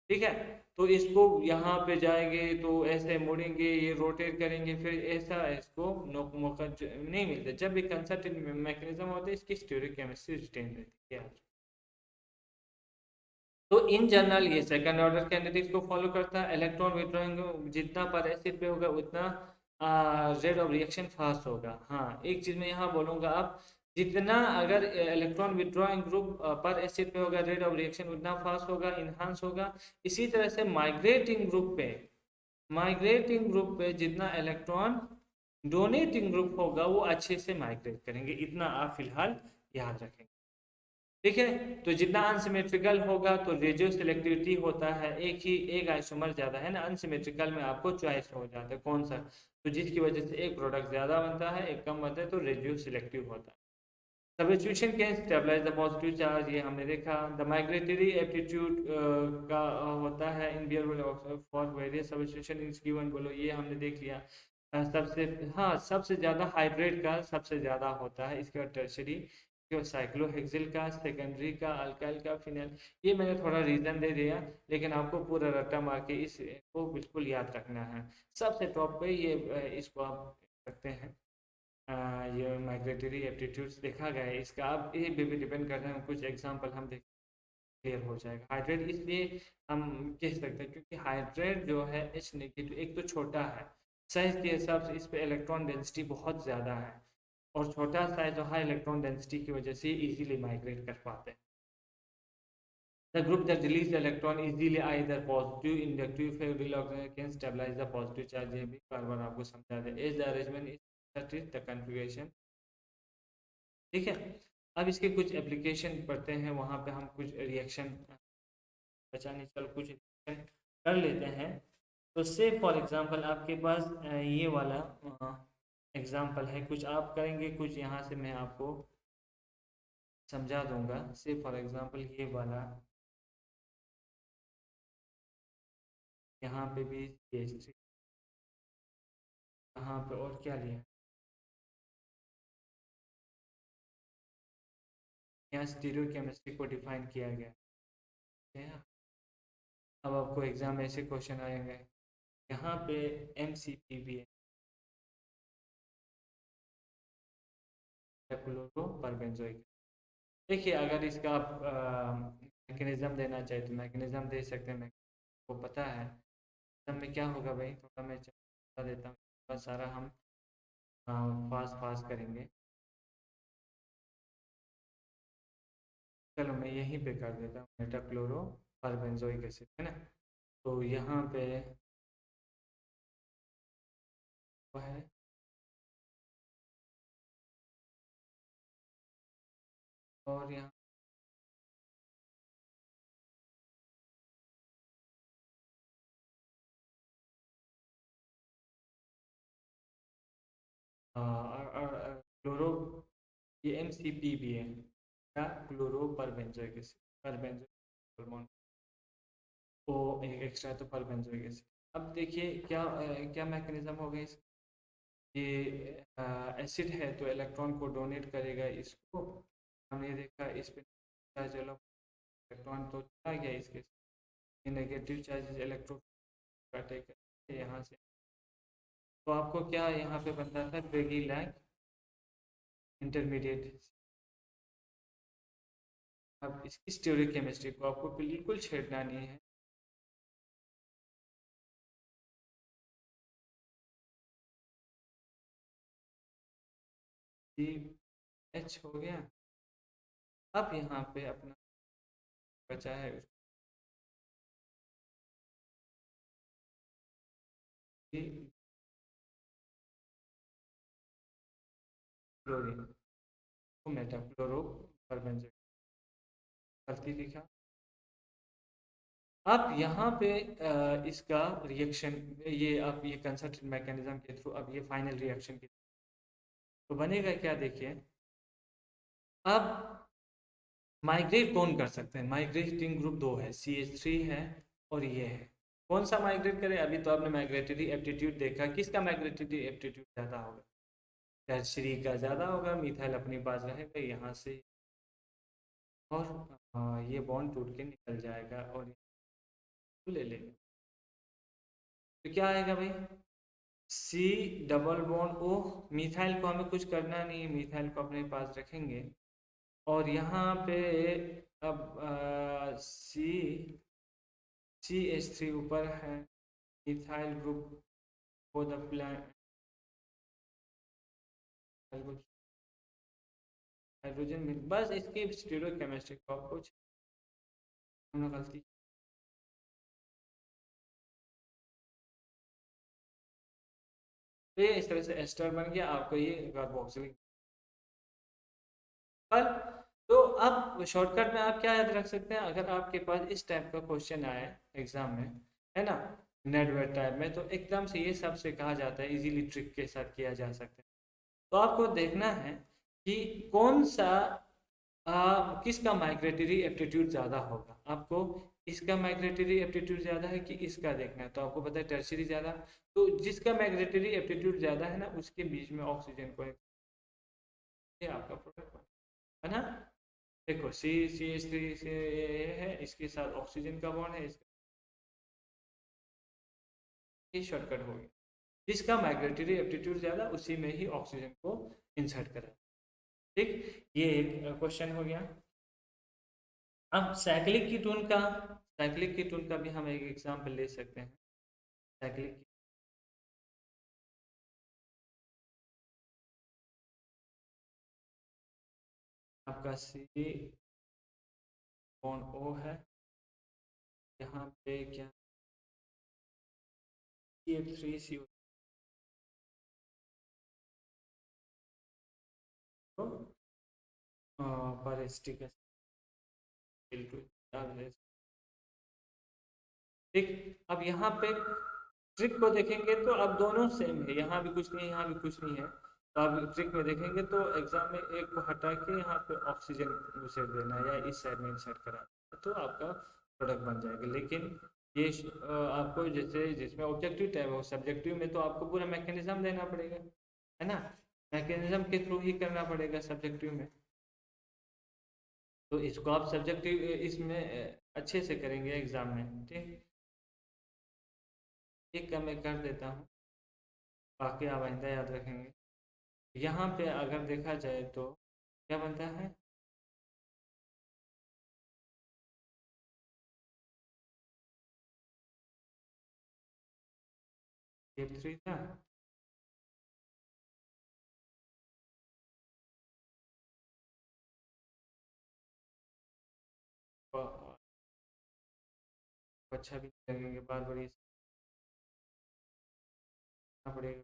ठीक है, तो इसको यहाँ पे जाएंगे तो ऐसे मुड़ेंगे, ये रोटेट करेंगे, फिर ऐसा इसको मौका नहीं मिलता। जब भी कंसर्टेड मैकेनिज्म होता है, इसकी स्टीरियोकेमिस्ट्री रिटेन रहती है। तो इन जनरल ये सेकंड ऑर्डर कैनेटिक्स को फॉलो करता है। इलेक्ट्रॉन विड्रॉइंग जितना पर एसिड पे होगा उतना रेट ऑफ रिएक्शन फास्ट होगा। हाँ, एक चीज मैं यहाँ बोलूँगा, आप जितना अगर इलेक्ट्रॉन विड्रॉइंग ग्रुप पर एसिड पे होगा, रेट ऑफ रिएक्शन उतना फास्ट होगा, इन्हांस होगा। इसी तरह से माइग्रेटिंग ग्रुप पे जितना इलेक्ट्रॉन डोनेटिंग ग्रुप होगा वो अच्छे से माइग्रेट करेंगे, इतना आप फिलहाल याद रखेंगे। ठीक है, तो जितना अनसिमेट्रिकल होगा तो रेडियो सिलेक्टिविटी होता है, एक आइसोमर ज्यादा है ना, अनसिमेट्रिकल में आपको चॉइस हो जाता है कौन सा, तो जिसकी वजह से एक प्रोडक्ट ज्यादा बनता है एक कम बनता है, तो रेडियो सिलेक्टिव होता है। Substitution can stabilize the positive charge, ये हमने देखा। द माइग्रेटरी एप्टीट्यूड का होता है in Baeyer for various substitution in given, बोलो ये हमने देख लिया। सबसे, हाँ, सबसे ज़्यादा हाइब्रिड का सबसे ज़्यादा होता है, इसके बाद टर्शरी, साइक्लोहेक्सिल का, सेकेंडरी का, अल्काइल का, फिनाइल। ये मैंने थोड़ा रीजन दे दिया, लेकिन आपको पूरा रट्टा मार के इसको बिल्कुल याद रखना है। सबसे टॉप पे ये इसको आप रखते हैं। ये माइग्रेटरी एप्टीट्यूड्स देखा गया है इसका। अब ये भी डिपेंड करता है, कुछ एग्जांपल हम देख क्लियर हो जाएगा। हाइड्रेट इसलिए हम कह सकते हैं क्योंकि हाइड्रेट जो है एच नेगेटिव, एक तो छोटा है साइज के हिसाब से, इस पे इलेक्ट्रॉन डेंसिटी बहुत ज़्यादा है, और छोटा साइज और हाई इलेक्ट्रॉन डेंसिटी की वजह से इजीली माइग्रेट कर पाते हैं। The group that release the electron easily either positive inductive favorable can stabilize the positive charge, ये भी बार बार आपको समझा दे। As the arrangement is such the configuration, ठीक है। अब इसके कुछ एप्लीकेशन पढ़ते हैं, वहाँ पे हम कुछ रिएक्शन, बचा नहीं, चल कुछ रिएक्शन कर लेते हैं। तो से फॉर एग्जांपल आपके पास ये वाला एग्जांपल है, कुछ आप करेंगे, कुछ यहाँ से मैं आपको समझा दूंगा। से फॉर एग्जांपल ये वाला, यहाँ पे भी CH3, यहाँ पे और क्या लिया, यहाँ स्टीरियो केमिस्ट्री को डिफाइन किया गया है। अब आपको एग्जाम में ऐसे क्वेश्चन आएंगे, यहाँ पे MCP भी है, क्लोरोपरबेंजोइक। देखिए अगर इसका आप मैकेनिज्म देना चाहे तो मैकेनिज्म दे सकते हैं, को पता है तब में क्या होगा भाई, थोड़ा मैं बता देता हूँ, बस सारा हम फास्ट फास्ट करेंगे। चलो मैं यहीं पे कर देता हूँ, मेटाक्लोरोपरबेंजोइक एसिड, है ना। तो यहाँ पे वो है, और यहाँ क्लोरो, ये MCP भी है, क्या, क्लोरोपरबेंजोइक एसिड, परबेंजोइक वो एक एक्स्ट्रा, तो परबेंजोइक एसिड। अब देखिए क्या क्या मैकेनिज्म हो गया इस, ये एसिड है तो इलेक्ट्रॉन को डोनेट करेगा इसको, हमने देखा इस पे चार्ज, इलेक्ट्रॉन तो चला गया इसके, नेगेटिव चार्ज इलेक्ट्रॉन अटैक यहाँ से तो आपको क्या यहाँ पे बनता था, क्रेगी लैग इंटरमीडिएट। अब इसकी स्टीरियोकेमिस्ट्री को आपको बिल्कुल छेड़ना नहीं है। जी एच हो गया। अब यहाँ पे अपना बचा है क्लोरीन को मेटाफ्लोरो कार्बन गलती लिखा। अब यहाँ पे इसका रिएक्शन, ये अब ये कंसर्टेड मैकेनिज्म के थ्रू अब ये फाइनल रिएक्शन की तो बनेगा क्या, देखिए। अब माइग्रेट कौन कर सकते हैं, माइग्रेटिंग ग्रुप दो है, CH3 है और ये है। कौन सा माइग्रेट करे, अभी तो आपने माइग्रेटरी एप्टीट्यूड देखा, किसका माइग्रेटरी एप्टीट्यूड ज़्यादा होगा, टर्शरी का ज़्यादा होगा, मिथाइल अपनी पास रहेगा यहाँ से और ये बॉन्ड टूट के निकल जाएगा और ले लेंगे। तो क्या आएगा भाई, C double bond O। Methyl को हमें कुछ करना नहीं है, मिथाइल को अपने पास रखेंगे और यहाँ पे अब CH3 ऊपर है, मिथाइल ग्रुप को द प्लान हाइड्रोजन में, बस इसकी स्टीरियोकेमिस्ट्री को आपको हमने गलती। तो ये इस तरह से एस्टर बन गया, आपको ये कार्बोक्सिलिक। पर तो अब शॉर्टकट में आप क्या याद रख सकते हैं, अगर आपके पास इस टाइप का क्वेश्चन आए एग्जाम में, है ना, नेट वेट टाइप में, तो एकदम से ये सबसे कहा जाता है इजीली ट्रिक के साथ किया जा सकता है। तो आपको देखना है कि कौन सा किसका माइग्रेटरी एप्टीट्यूड ज़्यादा होगा। आपको इसका माइग्रेटरी एप्टीट्यूड ज़्यादा है कि इसका देखना है, तो आपको पता है टर्शियरी ज़्यादा। तो जिसका माइग्रेटरी एप्टीट्यूड ज़्यादा है ना, उसके बीच में ऑक्सीजन को ये आपका प्रोडक्ट है ना। देखो CH3 से है, इसके साथ ऑक्सीजन का बॉन्ड है, इसका ये शॉर्टकट हो गया। जिसका माइग्रेटरी एप्टीट्यूड ज़्यादा उसी में ही ऑक्सीजन को इंसर्ट करें। ठीक, ये एक क्वेश्चन हो गया। अब साइक्लिक कीटोन का भी हम एक एग्जाम्पल ले सकते हैं। साइक्लिक आपका C बॉन्ड O है, यहाँ पे क्या CH3CO पर स्टिक ठीक। अब यहाँ पे ट्रिक को देखेंगे तो अब दोनों सेम है, यहाँ भी कुछ नहीं है, यहाँ भी कुछ नहीं है। तो अब ट्रिक में देखेंगे तो एग्जाम में एक को हटा के यहाँ पे ऑक्सीजन उसे देना या इस साइड में इंसर्ट करा तो आपका प्रोडक्ट बन जाएगा। लेकिन ये आपको जैसे जिसमें ऑब्जेक्टिव टाइप हो, सब्जेक्टिव में तो आपको पूरा मैकेनिज्म देना पड़ेगा, है ना, मैकेनिज्म के थ्रू ही करना पड़ेगा सब्जेक्टिव में। तो इसको आप सब्जेक्टिव इसमें अच्छे से करेंगे एग्जाम में। ठीक, एक का मैं कर देता हूँ, बाकी आप आइंदा याद रखेंगे। यहाँ पे अगर देखा जाए तो क्या बनता है, F3 था, और अच्छा भी लगेंगे, बार बार ये सीखना पड़ेगा।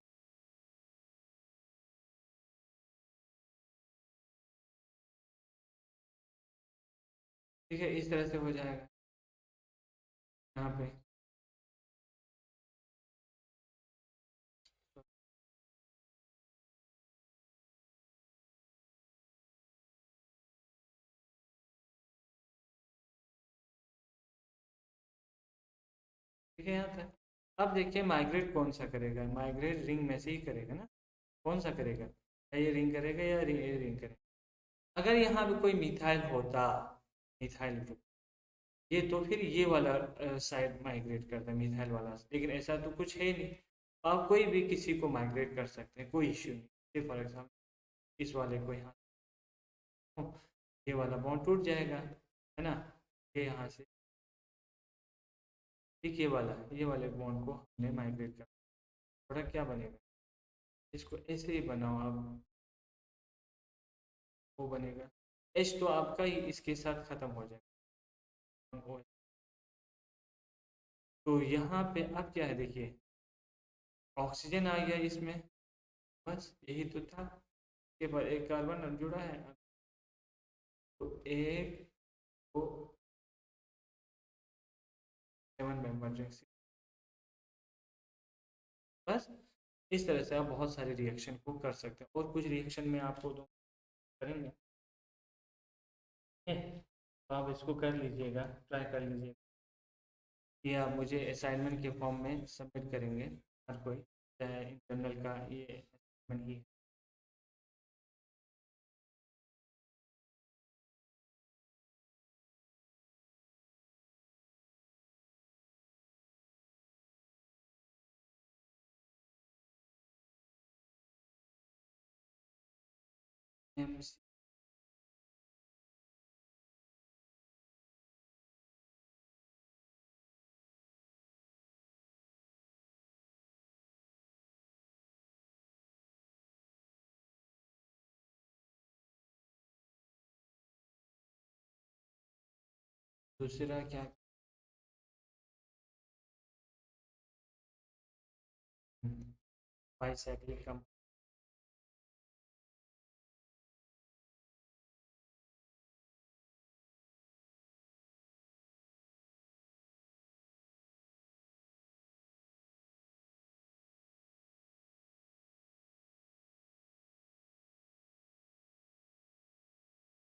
ठीक है, इस तरह से हो जाएगा यहाँ पे। ठीक है, यहाँ तक। अब देखिए माइग्रेट कौन सा करेगा, माइग्रेट रिंग में से ही करेगा ना, कौन सा करेगा, या ये रिंग करेगा या ये रिंग करेगा। अगर यहाँ पे कोई मिथाइल होता, मिथाइल ग्रुप, ये तो फिर ये वाला साइड माइग्रेट करता है मिथाइल वाला, लेकिन ऐसा तो कुछ है ही नहीं। आप कोई भी किसी को माइग्रेट कर सकते हैं, कोई इश्यू नहीं। फॉर एग्जाम्पल इस वाले को यहाँ, ये वाला बॉन्ड टूट जाएगा, है ना। ये यहाँ से ठीक, ये वाले बॉन्ड को हमने माइग्रेट कर, प्रोडक्ट क्या बनेगा, इसको ऐसे ही बनाओ आप, वो बनेगा एच, तो आपका ही इसके साथ खत्म हो जाएगा। तो यहाँ पे अब क्या है देखिए, ऑक्सीजन आ गया इसमें, बस यही तो था। के बाद एक कार्बन जुड़ा है, तो एक को 7 मेंबर रिंग से, बस इस तरह से आप बहुत सारे रिएक्शन को कर सकते हैं। और कुछ रिएक्शन में आपको दो करेंगे, तो आप इसको कर लीजिएगा, ट्राई कर लीजिएगा। ये आप मुझे असाइनमेंट के फॉर्म में सबमिट करेंगे, हर कोई, चाहे इंटरनल का ये असाइनमेंट ही है। दूसरा क्या, बाईसाइक्लिक का,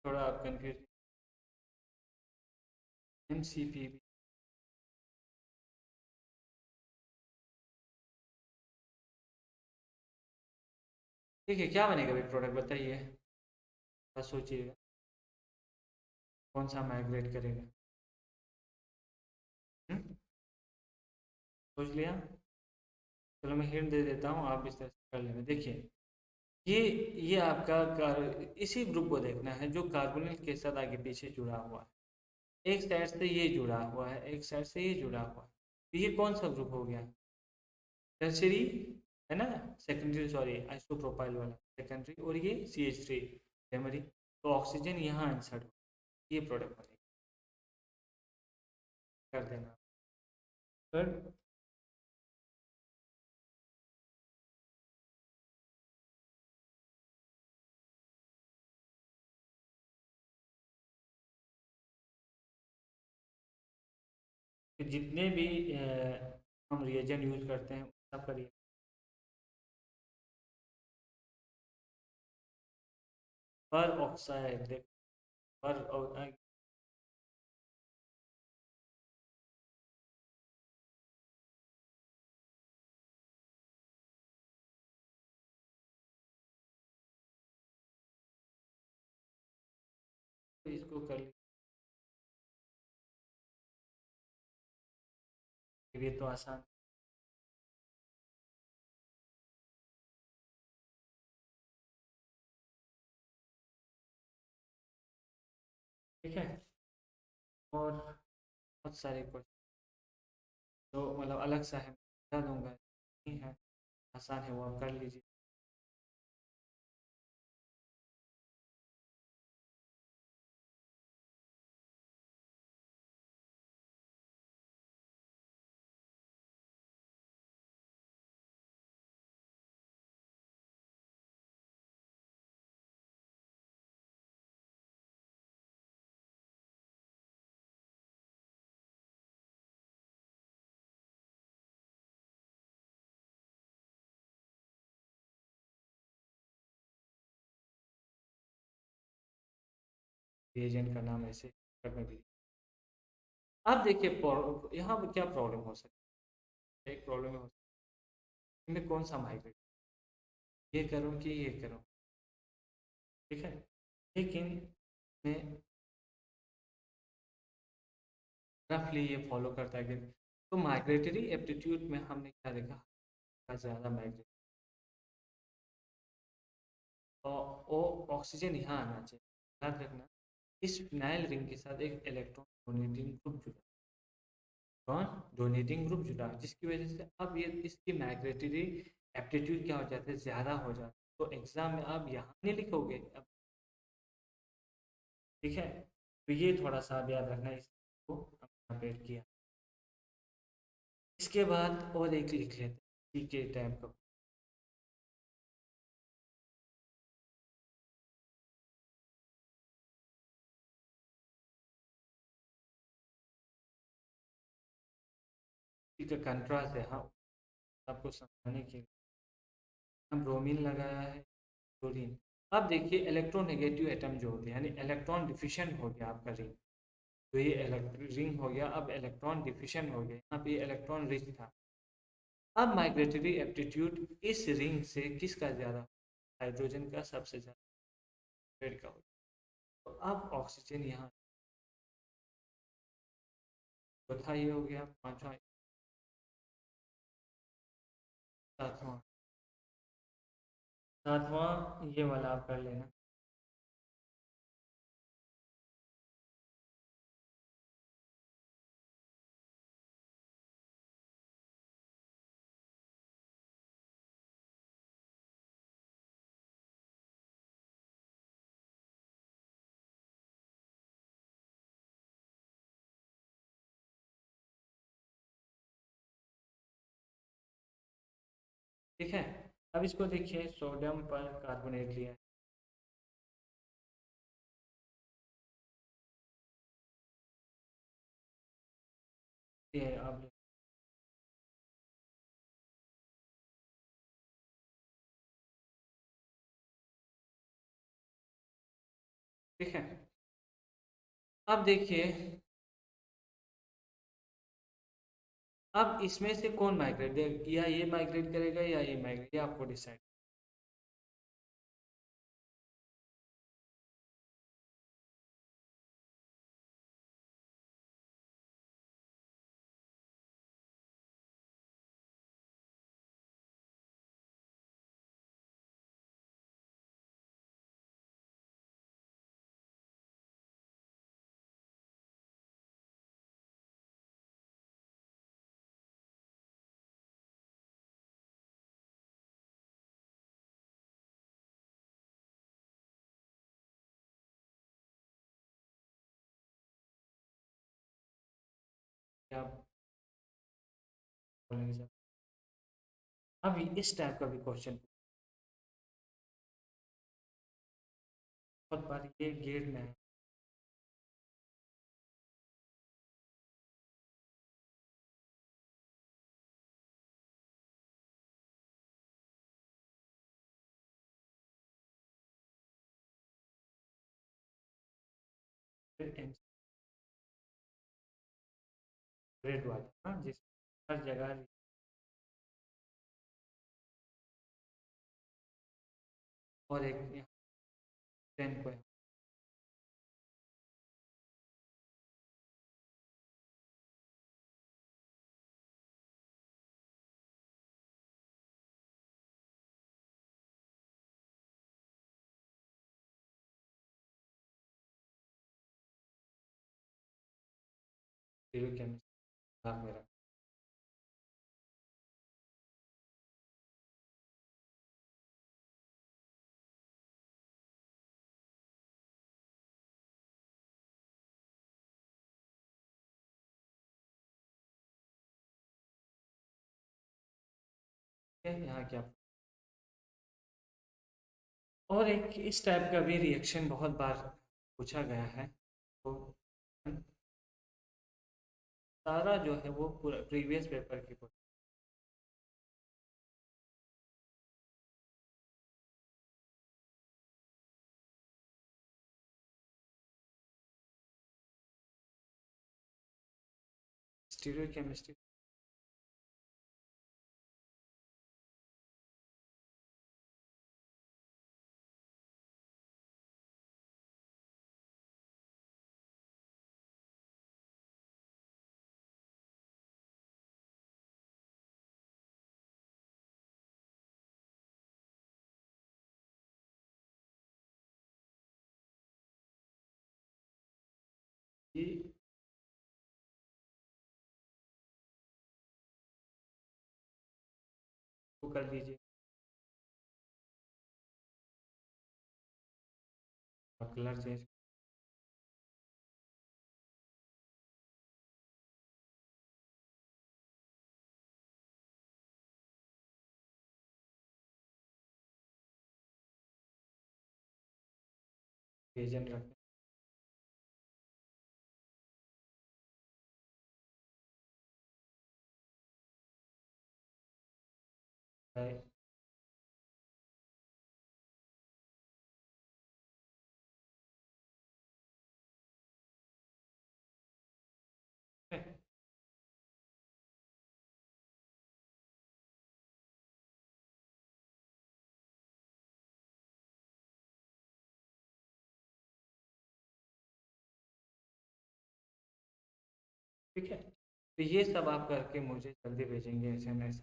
थोड़ा आप कंफ्यूज, MCP भी, ठीक है, क्या बनेगा भाई प्रोडक्ट बताइए, बस सोचिएगा कौन सा माइग्रेट करेगा। हम्म? सोच लिया, चलो मैं हिंट दे देता हूँ, आप इस तरह से कर लेना। देखिए, ये ये आपका इसी ग्रुप को देखना है जो कार्बोनिल के साथ आगे पीछे जुड़ा हुआ है। एक साइड से ये जुड़ा हुआ है, एक साइड से ये जुड़ा हुआ है, तो ये कौन सा ग्रुप हो गया, टर्शरी, है ना, सेकेंडरी, सॉरी आइसोप्रोपाइल वाला सेकेंडरी, और ये CH3 प्राइमरी। तो ऑक्सीजन यहाँ इंसर्ट, ये प्रोडक्ट बनेगा, कर देना। फिर जितने भी हम रिएजन यूज करते हैं सब करिए, पर ऑक्साइड देख, पर इसको कर लीजिए, ये तो आसान, ठीक है। और बहुत सारे क्वेश्चन जो मतलब अलग सा है, बता दूंगा, नहीं है, आसान है, वो आप कर लीजिए। रिएजेंट का नाम ऐसे करने भी, अब देखिए यहाँ पर क्या प्रॉब्लम हो सकती है, एक प्रॉब्लम हो सकती है, इनमें कौन सा माइग्रेट, ये करूँ कि ये करूँ, ठीक है। लेकिन मैं रफली ये फॉलो करता है कि, तो माइग्रेटरी एप्टीट्यूड में हमने क्या देखा, का ज़्यादा माइग्रेट, और वो ऑक्सीजन यहाँ आना चाहिए। याद रखना, इस फिनाइल रिंग के साथ एक इलेक्ट्रॉन डोनेटिंग ग्रुप जुड़ा, कौन डोनेटिंग ग्रुप जुड़ा, जिसकी वजह से अब ये इसकी माइग्रेटरी एप्टीट्यूड क्या हो जाता है, ज़्यादा हो जाता है। तो एग्जाम में आप यहाँ नहीं लिखोगे अब, ठीक है। तो ये थोड़ा सा आप याद रखना, इसको अपडेट किया। इसके बाद और एक लिख लेते हैं, सी के टाइप का। का कंट्रास्ट है, हाँ, आपको समझाने के लिए। हम ब्रोमीन लगाया है, क्लोरीन। अब देखिए इलेक्ट्रोनेगेटिव एटम जो होते हैं, यानी इलेक्ट्रॉन डिफिशिएंट हो गया आपका रिंग। तो ये रिंग हो गया, अब इलेक्ट्रॉन डिफिशिएंट हो गया, यहाँ पे इलेक्ट्रॉन रिच था। अब माइग्रेटरी एप्टीट्यूड इस रिंग से किसका ज़्यादा, हाइड्रोजन का सबसे ज़्यादा, पेड़ का हो। तो अब ऑक्सीजन यहाँ, चौथा ये हो गया, पांचवा, सातवां, सातवां ये वाला आप कर लेना। ठीक है। अब इसको देखिए, सोडियम पर कार्बोनेट लिया है, ये आप, ठीक है। अब देखिए, अब इसमें से कौन माइग्रेट, या ये माइग्रेट करेगा या ये माइग्रेट, ये आपको डिसाइड। क्या आप बोलेंगे सर? अब इस टाइप का भी क्वेश्चन बहुत बार ये गेट में है, ग्रेड वाला, हाँ, जिस हर जगह, और एक 10 को है। जीरो केमिस्ट्री भाग मेरा। ठीक है, यहाँ क्या, और एक इस टाइप का भी रिएक्शन बहुत बार पूछा गया है। तो सारा जो है वो पूरा प्रीवियस पेपर की स्टीरियो केमिस्ट्री। ये वो कर लीजिए, कलर चेंज रीजन रखना है। ठीक है, तो ये सब आप करके मुझे जल्दी भेजेंगे SMS।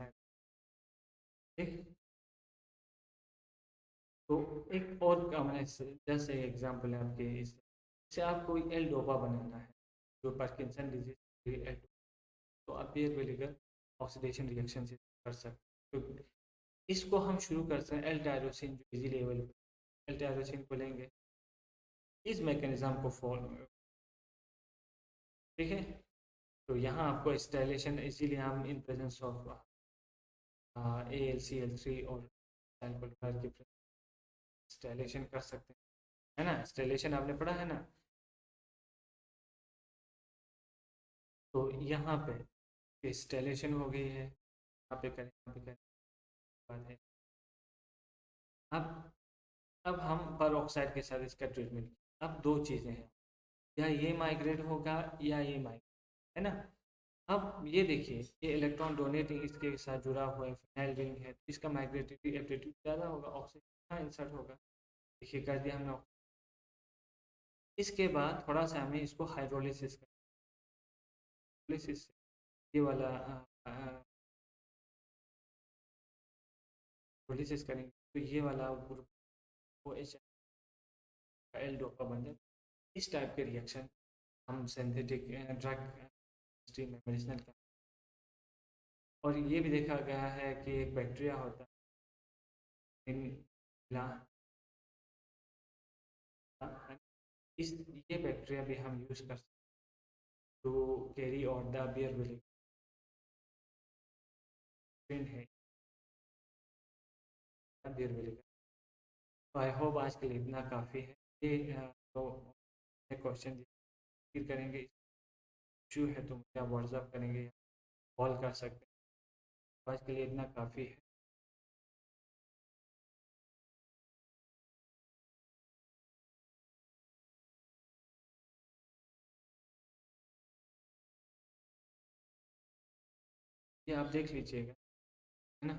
ठीक। तो एक और का मैंने जैसे एग्जांपल है आपके इससे आप कोई एल डोपा बनाना है जो पार्किंसन डिजीज एल, तो आप बियर विनेगर ऑक्सीडेशन रिएक्शन से कर सकते हैं। तो इसको हम शुरू कर सकते हैं एल टायरोसिन जो इजीली अवेलेबल, एल टायरोसिन को लेंगे, इस मैकेनिज्म को फॉलो, ठीक है। तो यहाँ आपको स्टाइलेशन इजीली हम इन प्रेजेंस ऑफ AlCl3 और अल्कोहल की स्टाइलेशन कर सकते हैं, है ना। स्टाइलेशन आपने पढ़ा है ना। तो यहाँ पे इंस्टॉलेशन हो गई है, यहाँ पे करें, यहाँ पे करें, बात है। अब हम पर ऑक्साइड के साथ इसका ट्रीटमेंट, अब दो चीज़ें हैं, या ये माइग्रेट होगा या ये माइग्रेट, है ना। अब ये देखिए, ये इलेक्ट्रॉन डोनेटिंग इसके साथ जुड़ा हुआ है, फिनाइल रिंग है, तो इसका माइग्रेटरी एप्टीट्यूड ज़्यादा होगा, ऑक्सीजन यहाँ इंसर्ट होगा। देखिए कर दिया हमने। इसके बाद थोड़ा सा हमें इसको हाइड्रोलिसिस कर, हाइड्रोलिसिस ये वाला हाइड्रोलिसिस करेंगे तो ये वाला group O H L DOPA बन जाए। इस टाइप के रिएक्शन हम सिंथेटिक ड्रग इंडस्ट्री में मेडिसिनल का, और ये भी देखा गया है कि एक बैक्टीरिया होता है इस, ये बैक्टीरिया भी हम यूज कर सकते हैं to carry out the Baeyer Villiger है, बियर विलेज। तो आई होप आज के लिए इतना काफ़ी है। ये तो क्वेश्चन फिर करेंगे, इशू है तो मुझे आप व्हाट्सअप करेंगे या कॉल कर सकते हैं। तो आज के लिए इतना काफ़ी है। ये आप देख लीजिएगा, है ना।